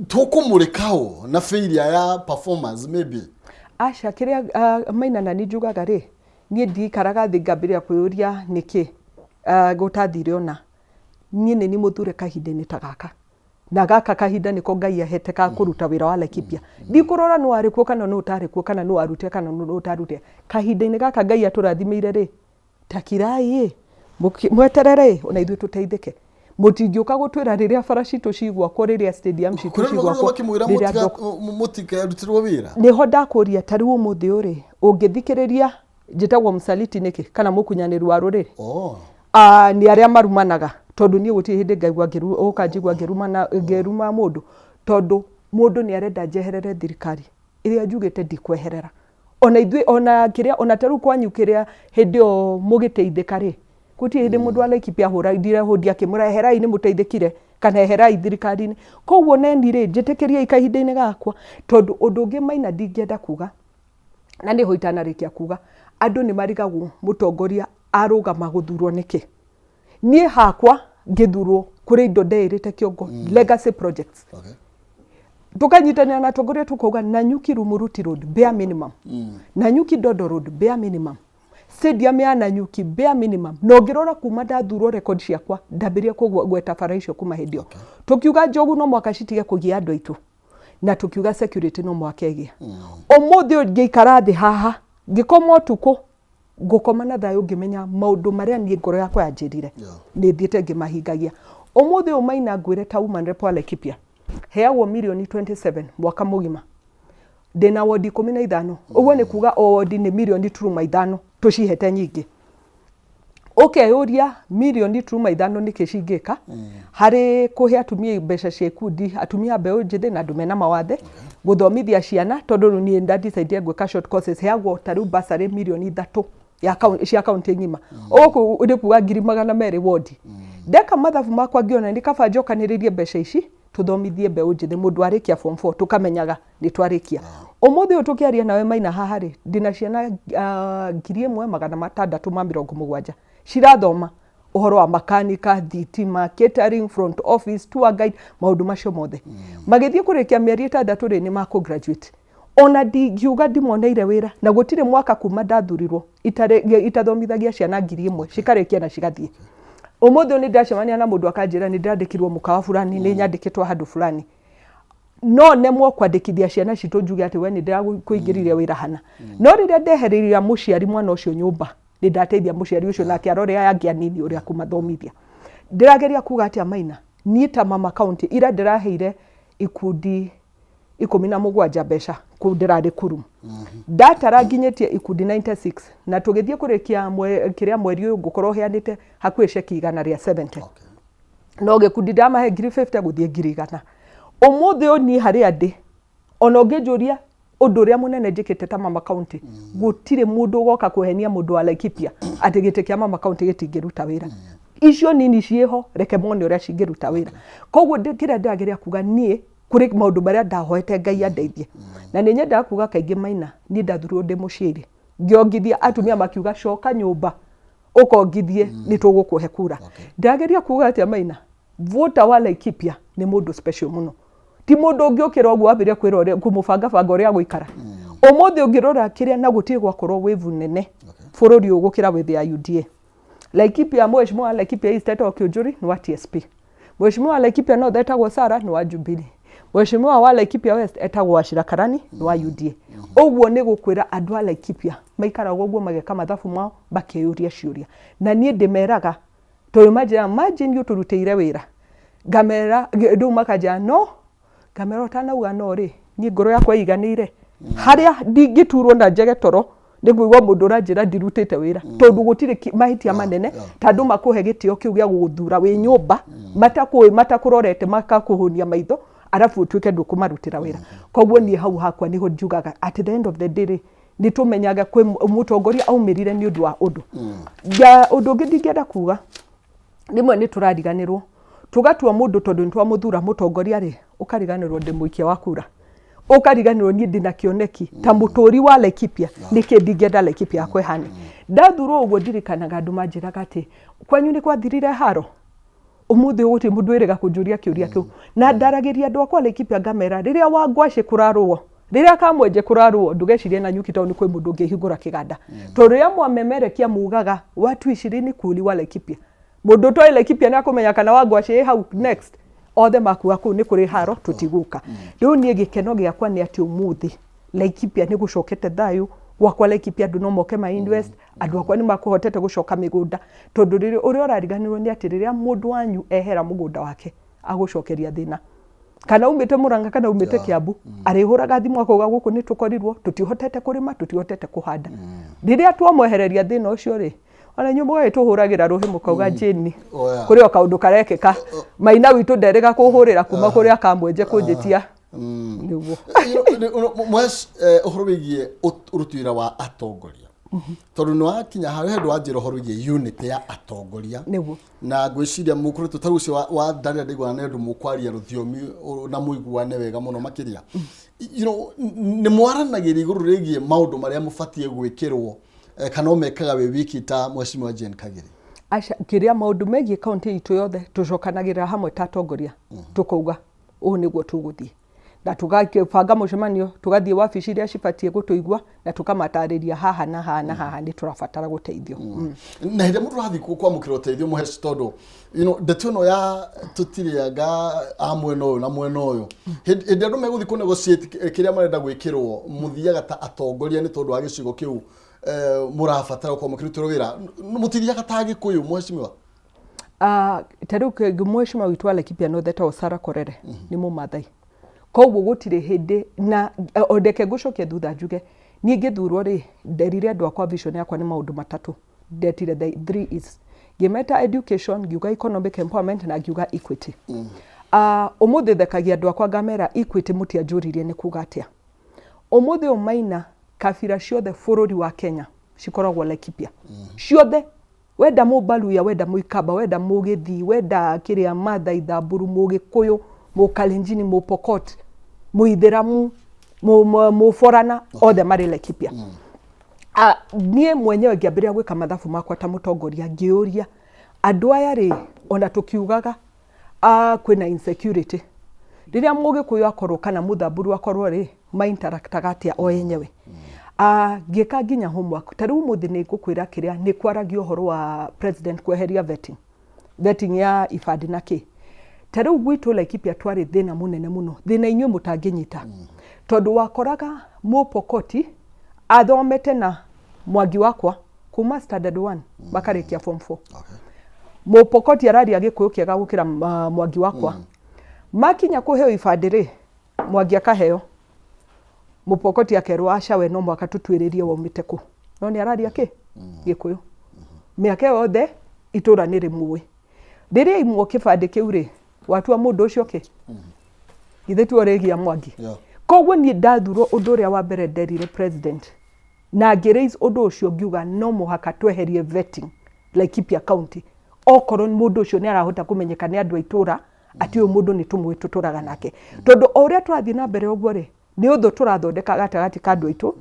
tukumurikao na failure ya performance maybe Asha kiria maina na ni njugaga ri nie ndikaraga thi ngambĩrĩria kwĩyũria niki gũtathire ona nie ni muthure kahinda-inĩ ta gaka na gaka kahinda niko Ngai ahete ka kuruta wira wa Laikipia ndikurora no ari kuo kana no utari kuo kana no arute kana no utarute kahinda-inĩ gaka Ngai aturathimĩire ri takirai mweterere ona ithuĩ tuteithĩke mutingiuka gutwira riria farashi tucigwa ko riria stadium citu cigwa ko riria mutika rutirwo wira niho ndakuria tari umuthi uri ungithikiriria njitagwo msaliti niki kana mukunyaniru wa ruriri ni aria marumanaga tondu nie guti hindi ngaigwa ngiru ukanjigwa ngiruma mundu tondu mundu ni arenda njeherere thirikari iria njugite ndikweherera ona ithui ona kiria ona taru kwanyukiria hindi o mugiteithika ri kuti hindi mundu wa Laikipia hura ndire hundia kimuraherai ni muteithikire kana eherai thirikari-ini koguo neni ri njitikiria ikahinda-ini gakwa tondu undu ungi maina ndingienda kuga na ni hoitana rikia kuga andu ni marigagwo mutongoria arugama guthurwo niki nie hakwa ngithurwo kuri indo ndeirite kiongo legacy projects tukanyitana na tongoria tukauga Nanyuki Rumuruti Road bare minimum Nanyuki Dodo Road bare minimum stadium ya Nanyuki bare minimum no ngirora kuma ndathurwo record ciakwa ndambiria kugweta bara icio kuma hindio tukiuga njogu no mwaka citige kugia andu aitu na tukiuga security no mwaka igia umuthi ngiikara thi haha ngikoma tuko ngukoma na thayo ngimenya maundu maria nie ngoro yakwa yanjirire ni thiete ngimahingagia umuthi umaina ngwire ta woman rep wa Laikipia heagwo milioni 27 mwaka mugima ndina wodi 15 uguo ni kuga wodi ni milioni 5 tucihete nyingi ukeyuria milioni 5 niki cingika hari kuhe atumia mbeca cia ikundi atumia mbeu njithi na andu mena mawathe guthomithia ciana tondu ni decide gwika short courses heagwo taru basari milioni 3 ya cia kaunti ngima uku ndi kuga 200 wodi ndeka mathabu makwa ngiona ndikaba njokaniririe mbeca ici tuthomithie mbeu njithi mundu arikia form 4 tukamenyaga ni twarikia umuthi utukiaria nawe maina haha ri ndina ciana 1670 cirathoma uhoro wa makanika thitima catering front office tour guide maundu macio mothe magithie kurikia mieri 6 ri ni mako graduate ona ndingiuga ndimoneire wira na gutire mwaka kuma ndathurirwo itathomithagia ciana 1000 cikarikia na cigathie umuthi ni ndacemania na mundu akanjira ni ndandikirwo mukawa fulani ni nyandikitwo handu fulani no nemwo kwandikithia ciana citu njuge ati we ni ndakuingiririe wira hana no riria ndeheriria muciari mwana ucio nyumba ni ndateithia muciari ucio nake arore aya ngianini uria kumathomithia ndirageria kuga ati amaina ni ta mama county ira ndiraheire ikundi 17 mbeca kundirari kurum ndatara nginyetie ikundi 96 na tugithie kurikia kiria mweri uyu ngukorwo heanite hakuhi ceki 170 no gikundi ndamahe 50 guthie 100 umuthi oni hari andi ona ungijuria undu uria munene njikite ta mama county gutire mundu goka kuhenia mundu wa Laikipia ati gite kia mama county gitingiruta wira icio nini cieho reke mone uria cingiruta wira koguo ndikira ndageria kuga nie kuri maundu maria ndahoete Ngai andeithie na ni nyenda kuga kaingi maina ni ndathurwo ndi muciri ngiongithia atumia makiuga coka nyumba ukongithie ni tugukuhe kura ndageria kuga ati maina voter wa Laikipia nĩ mũndũ special mũno ti mũndũ ũngĩũkĩra ũguo wambĩrĩria kwĩra ũrĩa kũmũbanga banga ũrĩa gũikara ũmũthĩ ũngĩrora kĩrĩa na gũtirĩ gwakorwo wĩvu nene bũrũri ũgũkĩra with ya UDA Laikipia Mheshimiwa Laikipia East etagwo Kĩũnjũri nĩ wa TSP Mheshimiwa Laikipia North etagwo Sarah nĩ wa Jubilee Mheshimiwa wa Laikipia West etagwo Wachira Karani nĩ wa UDA ũguo nĩ gũkwĩra andũ a Laikipia maikaraga ũguo mageka mathabu mao bakĩũria ciũria na niĩ ndĩmeraga tondũ imagine ũtũrutĩire wĩra ngamera ndũ makaja no ngamera ũtanauga no rĩ niĩ ngoro yakwa iganĩire harĩa ndingĩturwo na njege toro ndĩkũigua mũndũ ũranjĩra ndirutĩte wĩra tondũ gũtirĩ mahĩtia manene tondũ makũhe gĩtĩo kĩu gĩa gũthura wĩ nyũmba matakũrorete makakũhũnia maitho arabu ũtuĩke ndũkũmarutĩra wĩra koguo niĩ hau hakwa niho njugaga at the end of the day nĩ tũmenyaga kwĩ mũtongoria aumĩrire nĩ ũndũ wa ũndũ ũndũ ũngĩ ndingĩenda kuga rĩmwe nĩ tũrariganĩrwo tũgatua mũndũ tondũ nĩ twamũthura mũtongoria rĩ ũkariganĩrwo ndĩ mũikia wa kura ũkariganĩrwo niĩ ndĩna kĩoneki ta mũtũri wa Laikipia nĩkĩ ndingĩenda Laikipia yakwa ĩhane ndathurwo ũguo ndirikanaga andũ manjĩraga atĩ kwanyu nĩ kwathirire haro ũmũthĩ gũtirĩ mũndũ wĩrĩga kũnjũria kĩũria kĩu na ndaragĩria andũ akwa Laikipia ngamera rĩrĩa wa Ngwacĩ kũrarũo rĩrĩa Kamwenje kũrarũo ndũgecirie na Nyuki Town kwĩ mũndũ ũngĩhingũra kĩganda tondũ rĩrĩa mwamemerekia mugaga watu 20 kuli wa Laikipia mũndũ toĩ Laikipia nĩ akũmenya kana wa Ngwacĩ hau next othe makuga kũu nĩ kũrĩ haro tũtiguka rĩu niĩ gĩkeno gĩakwa nĩ atĩ ũmũthĩ Laikipia nĩ gũcokete thayũ gwakwa Laikipia andũ no moke ma invest andũ akwa nĩ makũhotete gũcoka mĩgũnda tondũ rĩrĩa ũrĩa ũrariganĩrwo nĩ atĩ rĩrĩa mũndũ wanyu ehera mũgũnda wake agũcokeria thĩna kana umĩte Mũrang'a kana umĩte Kiambu arĩhũraga thimũ akauga gũkũ nĩ tũkorirwo tũtihotete kũrĩma tũtihotete kũhanda rĩrĩa twamwehereria thĩna ũcio rĩ ona nyũmba ĩtũhũragĩra rũhĩ mũkauga Jane kũrĩ o kaũndũ karekeka maina witũ nderĩga kũhũrĩra kuma kũrĩa Kamwenje kũnjĩtia nĩguo ũhoro wĩgiĩ ũruti wĩra wa atongoria tondũ nĩ wakinya harĩa andũ wanjĩra ũhoro wĩgiĩ unity ya atongoria na ngwĩciria mũkũrĩtwo ta ũcio wa ndarĩa ndĩgwana nĩ andũ mũkwaria rũthiomi na mũiguane wega mũno makĩria nĩ mwaranagĩria igũrũ rĩgiĩ maũndũ marĩa mũbatiĩ gwĩkĩrwo kana ũmekaga wĩ wiki ta Mheshimiwa Jane Kagere aca kĩrĩa maũndũ megiĩ kaunti itũ yothe tũcokanagĩrĩra hamwe ta atongoria tũkauga ũũ nĩguo tũgũthiĩ na tũgabanga mũcemanio tũgathiĩ wabici iria cibatiĩ gũtũigua na tũkamatarĩria haha na haha na haha nĩ tũrabatara gũteithio na hĩndĩ mũndũ rathiĩ kwamũkĩra ũteithio mũheci tondũ ndeto ĩno ya tũtirĩanga a mwena ũyũ na mwena ũyũ hĩndĩ andũ megũthiĩ kũnegotiate kĩrĩa marenda gwĩkĩrwo mũthiaga ta atongoria nĩ tondũ wa gĩcigo kĩu mũrabatara kwamũkĩrĩtwo wĩra mũtithiaga ta Gĩkũyũ Mheshimiwa tarĩu Mheshimiwa witũ wa Laikipia North etagwo Sarah Korere nĩ Mũmathai koguo gũtirĩ hĩndĩ na ondeke ngũcokia thutha njuge niĩ ngĩthurwo rĩ nderire andũ akwa vision yakwa nĩ maũndũ matatũ ndetire the 3 is ngĩmeta education ngiuga economic empowerment na ngiuga equity ũmũthĩ thekagia andũ akwa ngamera equity mũtianjũririe nĩ kuga atĩa ũmũthĩ ũmaina kabira ciothe bũrũri wa Kenya cikoragwo Laikipia ciothe wenda Mũbaluya wenda Mũikamba wenda Mũgĩthii wenda kĩrĩa Maathai Thamburu Mũgĩkũyũ Mũkalenjini Mũpokot Mũithĩramu Mũborana othe marĩ Laikipia niĩ mwenyewe ngĩambĩrĩria gwĩka mathabu makwa ta mũtongoria ngĩũria andũ aya rĩ ona tũkiugaga kwĩna insecurity rĩrĩa Mũgĩkũyũ akorwo kana Mũthamburu akorwo rĩ mainteractaga atĩa o yenyewe ngĩka nginya homework ta rĩu mũthĩ nĩ ngũkwĩra kĩrĩa nĩ kwaragio ũhoro wa president kweheria vetting ya ibandĩ na kĩ ta rĩu gwitũ Laikipia twarĩ thĩna mũnene mũno thĩna inyuĩ mũtangĩnyita tondũ wakoraga Mũpokoti athomete na Mwangi wakwa kuma standard 1 bakarĩkia form 4 Mũpokoti araria Gĩkũyũ kĩega gũkĩra Mwangi wakwa makinya kũheo ibandĩ rĩ Mwangi akaheo Mũpokoti akerwo aca we no mwaka tũtuĩrĩrie waumĩte kũ no nĩ araria kĩ Gĩkũyũ mĩaka yothe itũra nĩ rĩmwe rĩrĩa imwo kĩbandĩ kĩu rĩ watua mũndũ ũcio kĩ ithe tu orĩgia Mwangi koguo niĩ ndathurwo ũndũ ũrĩa wa mbere nderire president na ngĩraise ũndũ ũcio ngiuga no mũhaka tweherie vetting Laikipia county okorwo mũndũ ũcio nĩ arahota kũmenyeka nĩ andũ a itũra atĩ ũyũ mũndũ nĩ tũmwe tũtũraga nake tondũ o ũrĩa tũrathiĩ na mbere ũguo rĩ nĩ ũthũ tũrathondeka gatagatĩ ka andũ aitũ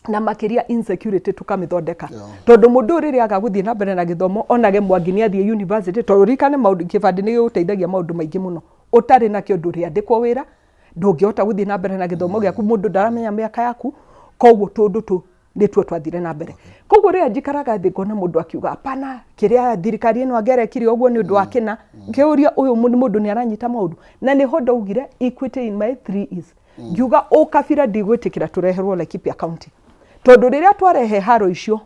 na makĩria insecurity tukamĩthondeka tondũ mũndũ rĩrĩa agagũthiĩ na mbere na gĩthomo onage Mwangi nĩ athiĩ university tondũ rikane maũndũ kĩbandĩ nĩ gĩgũteithagia maũndũ maingĩ mũno utari na kiondu ri andikwo wira ndungihota guthii na mbere na githomo giaku mundu ndaramenya miaka yaku koguo tundu tu nituo twathire na mbere koguo ri njikaraga thi ngona mundu akiuga apana kiria thirikari ino angerekire uguo ni undu wa kina ngiuria uyu mundu ni aranyita maundu na ni ho ndaugire equity in my 3 is ngiuga ukabira ndigwitikira tureherwo Laikipia County tondu riria twarehe haro icio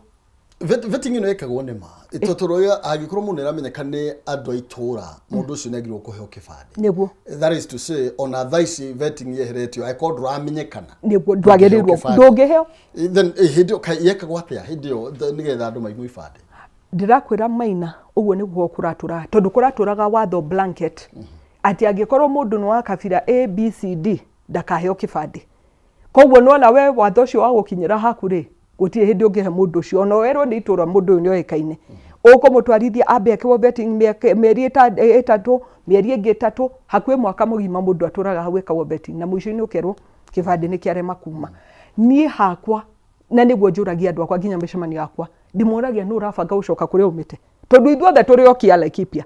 vetting ino ekagwo nĩ ma itotoro ya agikorwo mundu aramenyekane andu aitura mundu ucio negirwo kuheo kibande niguo that is to say on advice vetting yeheretio akorwo nduramenyekana niguo ndwagerirwo ndungiheo then hindi yekagwo atia hindi nigetha andu maigu ibande ndirakwira Maina uguo niguo kuratura tondu kuraturaga watho blanket ati angikorwo mundu no akabira ABCD ndakaheo kibande koguo nona we watho ucio wa gukinyira hakuri gutie hindi ungihe mundu ucio no werwo ni itura mundu uyu oikaine ukumutwarithia ambe akiwo betting mieri 3 mieri ingi 3 hakwe mwaka mugima mundu aturaga hau ekawo betting na mwisho-ini ukerwo kibande ni kiarema kuma nie hakwa na niguo njuragia andu akwa nginya micemani yakwa ndimuragia nu urabanga ucoka kuria umite tondu ithuothe turi okia Laikipia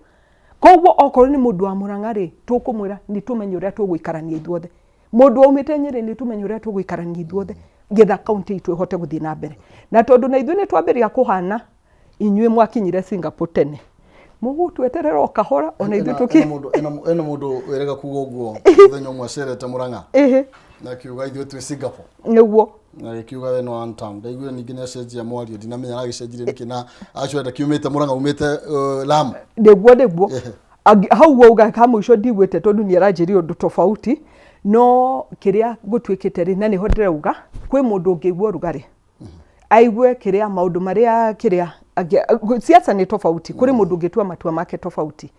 koguo okorwo ni mundu wa Murang'a ri tukumwira ni tumenye uria tuguikarania ithuothe mundu umite Nyeri ni tumenye uria tuguikarania ithuothe getha county itu ihote guthii na mbere na tondu na ithuĩ ni twambiria kuhana inyuĩ mwakinyire Singapore tene mugutweterera o kahora ona ithuĩ tuki eno mundu werega kuga uguo muthenya umwe acerete Murang'a na kiuga ithuĩ twi Singapore niguo na kiuga we no antam ndaigua ningi ni acenjia mwario ndinamenya agicenjire niki na acwenda kiumite Murang'a umite Lamu niguo hau wauga ka mwisho ndigwite tondu ni aranjirie undu tofauti no kiria gutwikite ri na niho ndirauga kwi mundu ungigwa rugari aigwe kiria maundu maria kiria siasa ni tofauti kuri mundu ungitua matua make tofauti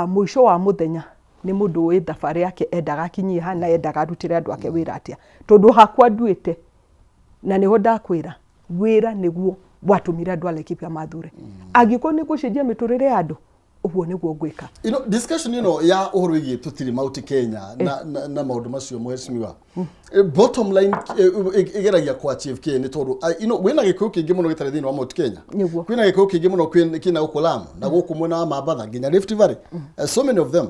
mwisho wa muthenya ni mundu wi thabari yake endaga kinyie hana endaga arutire andu ake wira atia tondu hakwa nduite na niho ndakwira wira niguo watumire andu a Laikipia mathure agiko ni gucenjia miturire ya andu uguo niguo gwika discussion ya uhoro wigi tutiri mauti Kenya na maundu macio mweshimiwa bottom line igeragia kwa chief K ni tondu wina gikuyu kingi muno gitare thini wa mauti Kenya kwina gikuyu kingi muno kina uko Lamu na guku mwena wa Mambatha nginya Rift Valley so many of them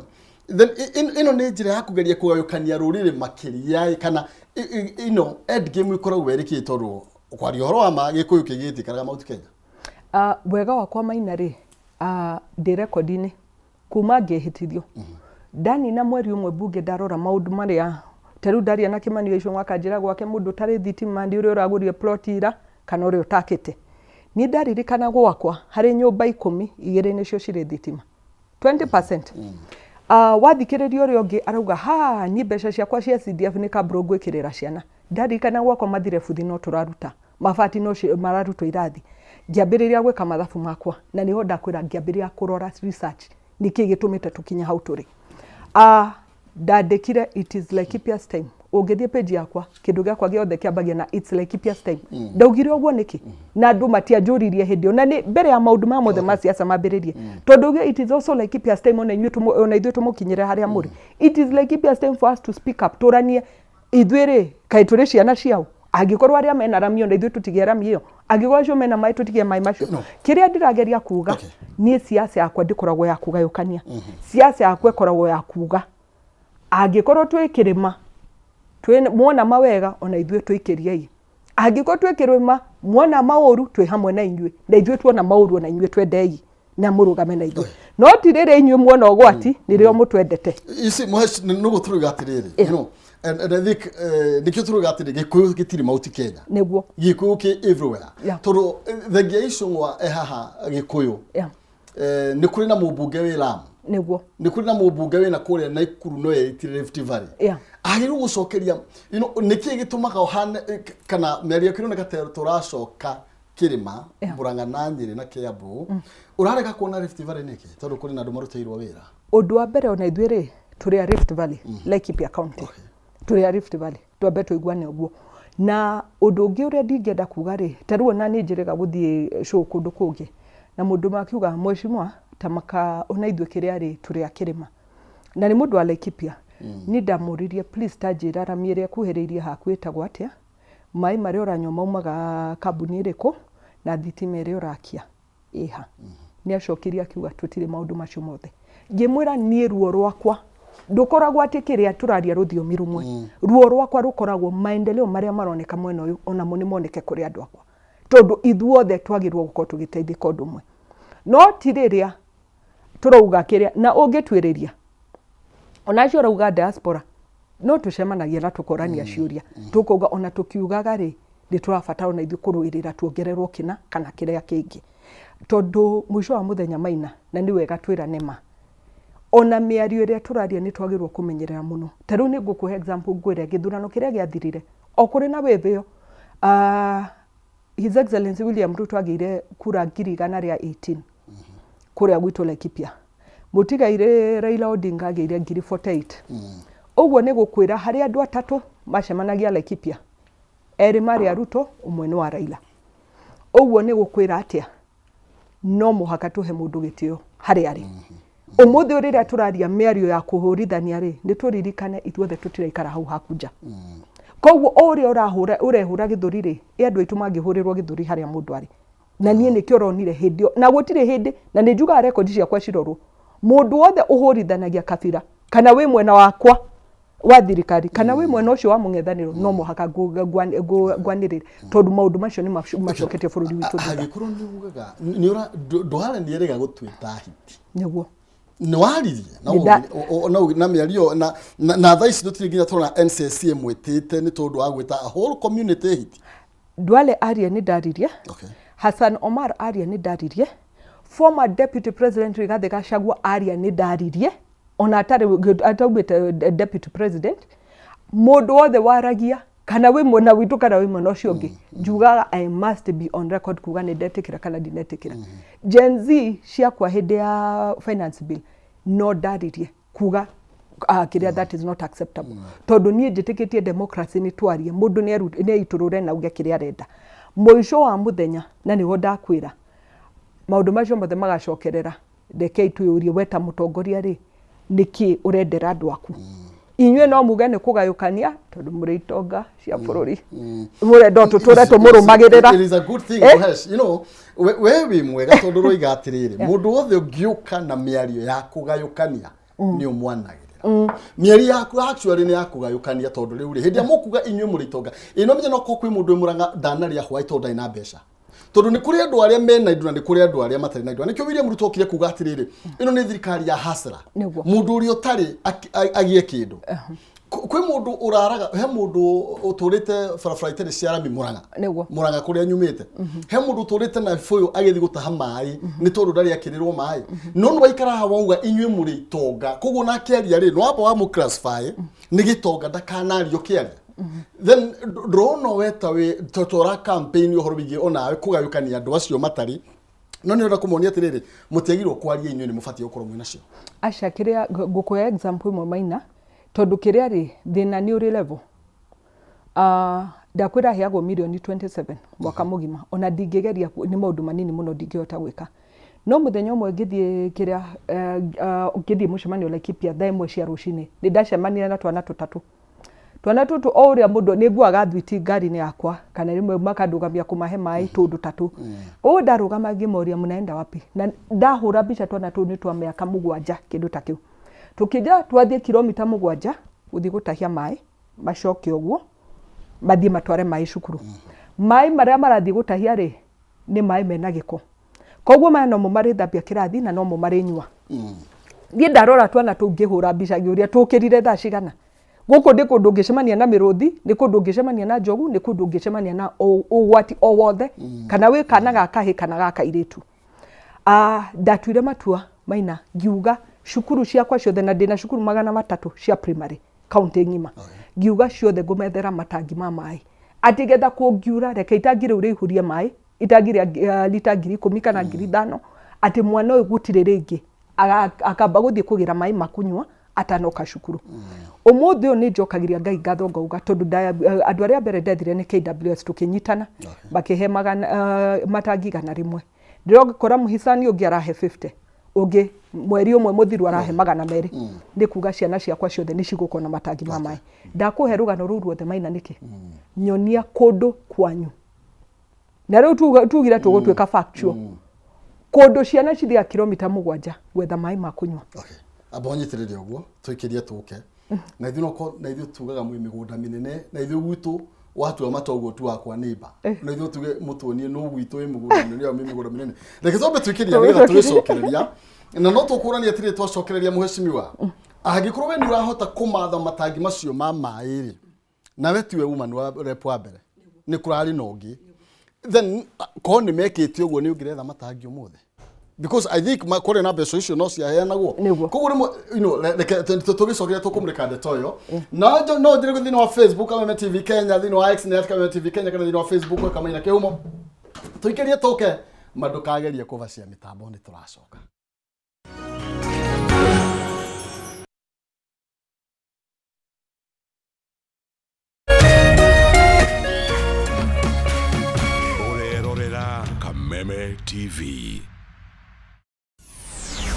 then ni njira ya kugeria kugayukania rurire makiria kana end game ikoragwo weriki tondu kwari uhoro wa ma gikuyu kigiti karaga mauti Kenya wega wakwa Maina ri ndi record-ini kuma ngehitithio ndani na mweri umwe bunge ndarora maundu maria teru ndaria na Kimani icio wakanjira gwake mundu tari thitima ndi uri uragurie plot ira kana uri utakite ni ndaririkana gwakwa hari nyumba 10 igiri nicio ciri thitima 20% wathikiririo uri ungi arauga ni mbeca ciakwa cia CDF ni kabro gwikirira ciana ndaririkana gwakwa mathire buthi no turaruta mabati no mararutwo irathi ngiambiriria gwika mathabu makwa na niho ndakwira ngiambiriria kurora research niki gitumite tukinya hau turi ndandikire it is Laikipia's time ungithie page yakwa kindu giakwa giothe kiambagia na it's Laikipia's time ndaugire uguo niki na andu matianjuririe hindi na ni mbere ya maundu ma mothe ma siasa mambiririe tondu it is also Laikipia's time ona ithuĩ tumukinyire haria muri it is Laikipia's time for us to speak up turanie ithuĩ kai turi ciana ciao agikorwo aria mena ramio na ithuĩ tutigie ramio agikorwo acio mena mai tutigie mai macio kiria ndirageria kuga ni siasa yakwa ndikoragwo ya kugayukania siasa yakwa ikoragwo ya kuga agikorwo twikirima muona mawega ona ithuĩ twikiriei agikorwo twikirima muona mauru twi hamwe na inyuĩ na ithuĩ tuona mauru na inyuĩ twendei na murugame na ithuĩ no ti rĩrĩ inyuĩ muona ũgwati nĩrĩo mũtwendete isi nugo turuga atiriri and I think nikio turuga atiri gikuyu gitiri mauti Kenya niguo gikuyu ki everywhere toro the geishongwa haha gikuyu ni kuri na mubunge wi Lamu niguo ni kuri na mubunge wi na kuria na ikuru no yetire Rift Valley agiru gucokeria niki gitumaga ohane kana meri yakiro na gatero turacoka kirima Murang'a na Nyeri na Kiambu urareka kuona Rift Valley niki tondu kuri na andu maruteirwo wira undu wa mbere ona ithuĩ ri turi a Rift Valley Laikipia County turi a Rift Valley twambe tuiguane uguo na undu ungi uria ndingenda kuga ri taruo na ni njirega guthie show kundu kungi na mundu makiuga mweshimwa tamaka ona ithuĩ kiria ri turi a kirima na ni mundu wa Laikipia ni ndamuririe please tajira ramiere kuheririe hakwetagwo atia mai mari oranyo maumaga kambuni iriku na thitima iri urakia iha ni acokiria akiuga tutire maundu macio mothe ngimwira nie ruo rwakwa ndukoragwo ati kiria turaria ruthiomi rumwe ruo rwakwa rukoragwo maendeleo maria maroneka mwena uyu ona mo ni moneke kuri andu akwa tondu ithuothe twagirwo gukorwo tugiteithika undu umwe no tiriria turauga kiria na ungitwiriria ona cio rauga diaspora no tucemanagia na tukorania ciuria tukuga ona tukiugaga ri ni turabatara ona ithu kuruirira tuongererwo kina kana kiria kingi tondu mwisho wa muthenya Maina na ni wega twira nema ona miario iria turaria ni twagirwo kumenyerera muno taru ni ngukuhe example ngwire githurano kiria giathirire okuri na wethio His Excellency William Ruto agire kura 118 kuria gwitu Laikipia mutigaire Raila Odinga agire 48 uguo ni gukwira hari andu atatu macemanagia Laikipia eri mari Ruto umwe ni wa Raila uguo ni gukwira atia no muhaka tuhe mundu gitio hari ari umuthi uriria turaria miario ya kuhurithania ri ni turirikane ithuothe tutiraikara hau hakuja koguo ori urehura githuri ri andu aitu mangihurirwo githuri haria mundu ari na nie ni kioronire hindi na gutire hindi na ni njuga record ciakwa cirorwo mundu wothe uhurithanagia kabira kana wi mwena wakwa wa thirikari kana wi mwena ucio wa mung'ethaniro no muhaka gwanirire tondu maundu macio ni macoketie bururi witu agikorwo ni ugaga ni ura nduhare ni erega gutwita hiti niguo ni waririe na miario na thaa ici tutire nginya tuna NCC mwitite ni tondu wa gwita a whole community hiti Duale aria ni ndaririe okay Hassan Omar aria ni ndaririe former deputy president Rigathi Gachagua aria ni ndaririe ona ataubite deputy president mundu wothe waragia kana wi mwena witu kana wi mwena ucio ungi njugaga I must be on record kuga ni ndetikira kana ndinetikira Gen Z ciakwa hindi ya finance bill no ndaririe kuga kiria that is not acceptable tondu nie njitikitie democracy ni twarie mundu ni iturure na uge kiria renda mwisho wa muthenya na niho ndakwira maundu macio mothe magacokerera reke tuyurie weta mutongoria ri niki urendera andu aku inywe no muge ni kugayukania tondu muri itonga cia bururi murenda tuture tumurumagirira it is a good thing Kohesh you know we wi mwega tondu roiga atiriri mundu wothe ungiuka na miario ya kugayukania ni umwanagirira mieri yaku actually ni yakugayukania tondu riu ri hindi amukuga inywe muri itonga ino menye no ko kwi mundu muranga danaria hwa itonda ina besha tondu ni kuri andu aria mena indo na ni kuri andu aria matari na indo nikyo William Ruto okire kuga atiriri ino ni thirikari ya hasra mundu uri utari agie kindu kwi mundu uraraga he mundu uturite farafraiteri ciarami muranga kuri anyumite he mundu uturite na foyo agethi gutaha mai ni tondu ndari akirirwo mai no waikara hawauga inywe muri itonga koguo na kiaria ri no aba wa mu classify ni gitonga ndakanario kiaria then drono weta we totora campaign yo horobigi ona kugayukania andu acio matari no ni ora kumuonia atiriri mutegirwo kwaria inywe ni mufatie ukorwo mwina cio aca kiria ngukuya example imwe Maina tondu kiria ri thina ni uri level ndakwira heagwo milioni 27 mwaka mugima ona ndingigeria ni maundu manini muno ndingihota gwika no muthenya umwe ngithie kiria ngithie mucemanio Laikipia thaa imwe cia rucini ni ndacemania na twana tutatu twana tutu o uria mundu ni nguaga thwiti ngari ni yakwa kana rimwe makandugamia kumahe mai tundu tatu o ndarugama ngimoria munaenda wapi na ndahura bica twana tu ni twa miaka mugwanja kindu ta kiu tukija twathie kilomita 7 uthi gutahia mai macoke uguo bathie matware mai cukuru mai maria marathie gutahia ri ni mai mena giko koguo mai no mumari thambia kirathi na no mumari nyua thie ndarora twana tungihura bica ngiuria tukirire thaa cigana guko ndiko ndungicemania na miruthi ndiko ndungicemania na njogu ndiko ndungicemania na ugwati o wothe kana wi kana gakahi kana gakairitu ndatuire matua Maina ngiuga cukuru ciakwa ciothe na ndina cukuru 300 cia primary county ngima ngiuga ciothe ngumethera matangi ma mai atigetha kungiura reke itangire uri ihurie mai itangire lita 10,000 kana 5,000 ati mwana uyu gutire ringi akamba guthie kugira mai makunywa atanoka cukuru umuthi uyu ni njokagiria Ngai ngatho ngauga tondu andu aria mbere ndethire ni KWS tukinyitana bakihe matangi 100 ndirokora muhisani ungi arahe 50 ungi mweri umwe muthiru arahe 200 ndi kuga ciana ciakwa ciothe ni cigukona matangi ma mai ndakuhe rugano ruru othe Maina niki nyonia kundu kwanyu na riu tugira tugutwika factual kundu ciana cithia kilomita 7 gwetha mai ma kunywa abonyitiriria uguo twikirie tuke na ithuĩ tugaga mwĩ mĩgũnda mĩnene na ithuĩ gwitũ watu wa matogo tu wakwa neighbor na ithuĩ tuge mũtuonie no gwitũ wĩ mĩgũnda mĩnene au mĩgũnda mĩnene reke twambe twikiria nĩgetha tũgĩcokereria na no tũkũrania atĩrĩ twacokereria mũhecimiwa angĩkorwo we nĩ ũrahota kũmatha matangi macio ma maĩ rĩ nawe tiwe uma nĩ rep wa mbere nĩ kũrarĩ na ũngĩ then korwo nĩ mekĩte ũguo nĩ ũngĩretha matangi ũmũthĩ because I think kore na mbeca icio no ciaheanagwo koguo reke tũgĩcokeria tũkũmũrĩka ndeto ĩyo no njĩre thĩinĩ wa Facebook Kameme TV Kenya thĩinĩ wa X nĩ Kameme TV Kenya kana thĩinĩ wa Facebook Kamaina Kĩhumo tũikĩrie tũke mandũkagerie kũvacia mĩtambo nĩ tũracoka. Kameme TV.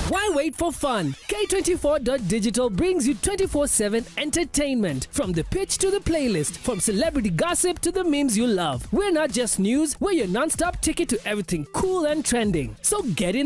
Why wait for fun? K24.digital brings you 24/7 entertainment. From the pitch to the playlist, from celebrity gossip to the memes you love. We're not just news, we're your non-stop ticket to everything cool and trending. So get in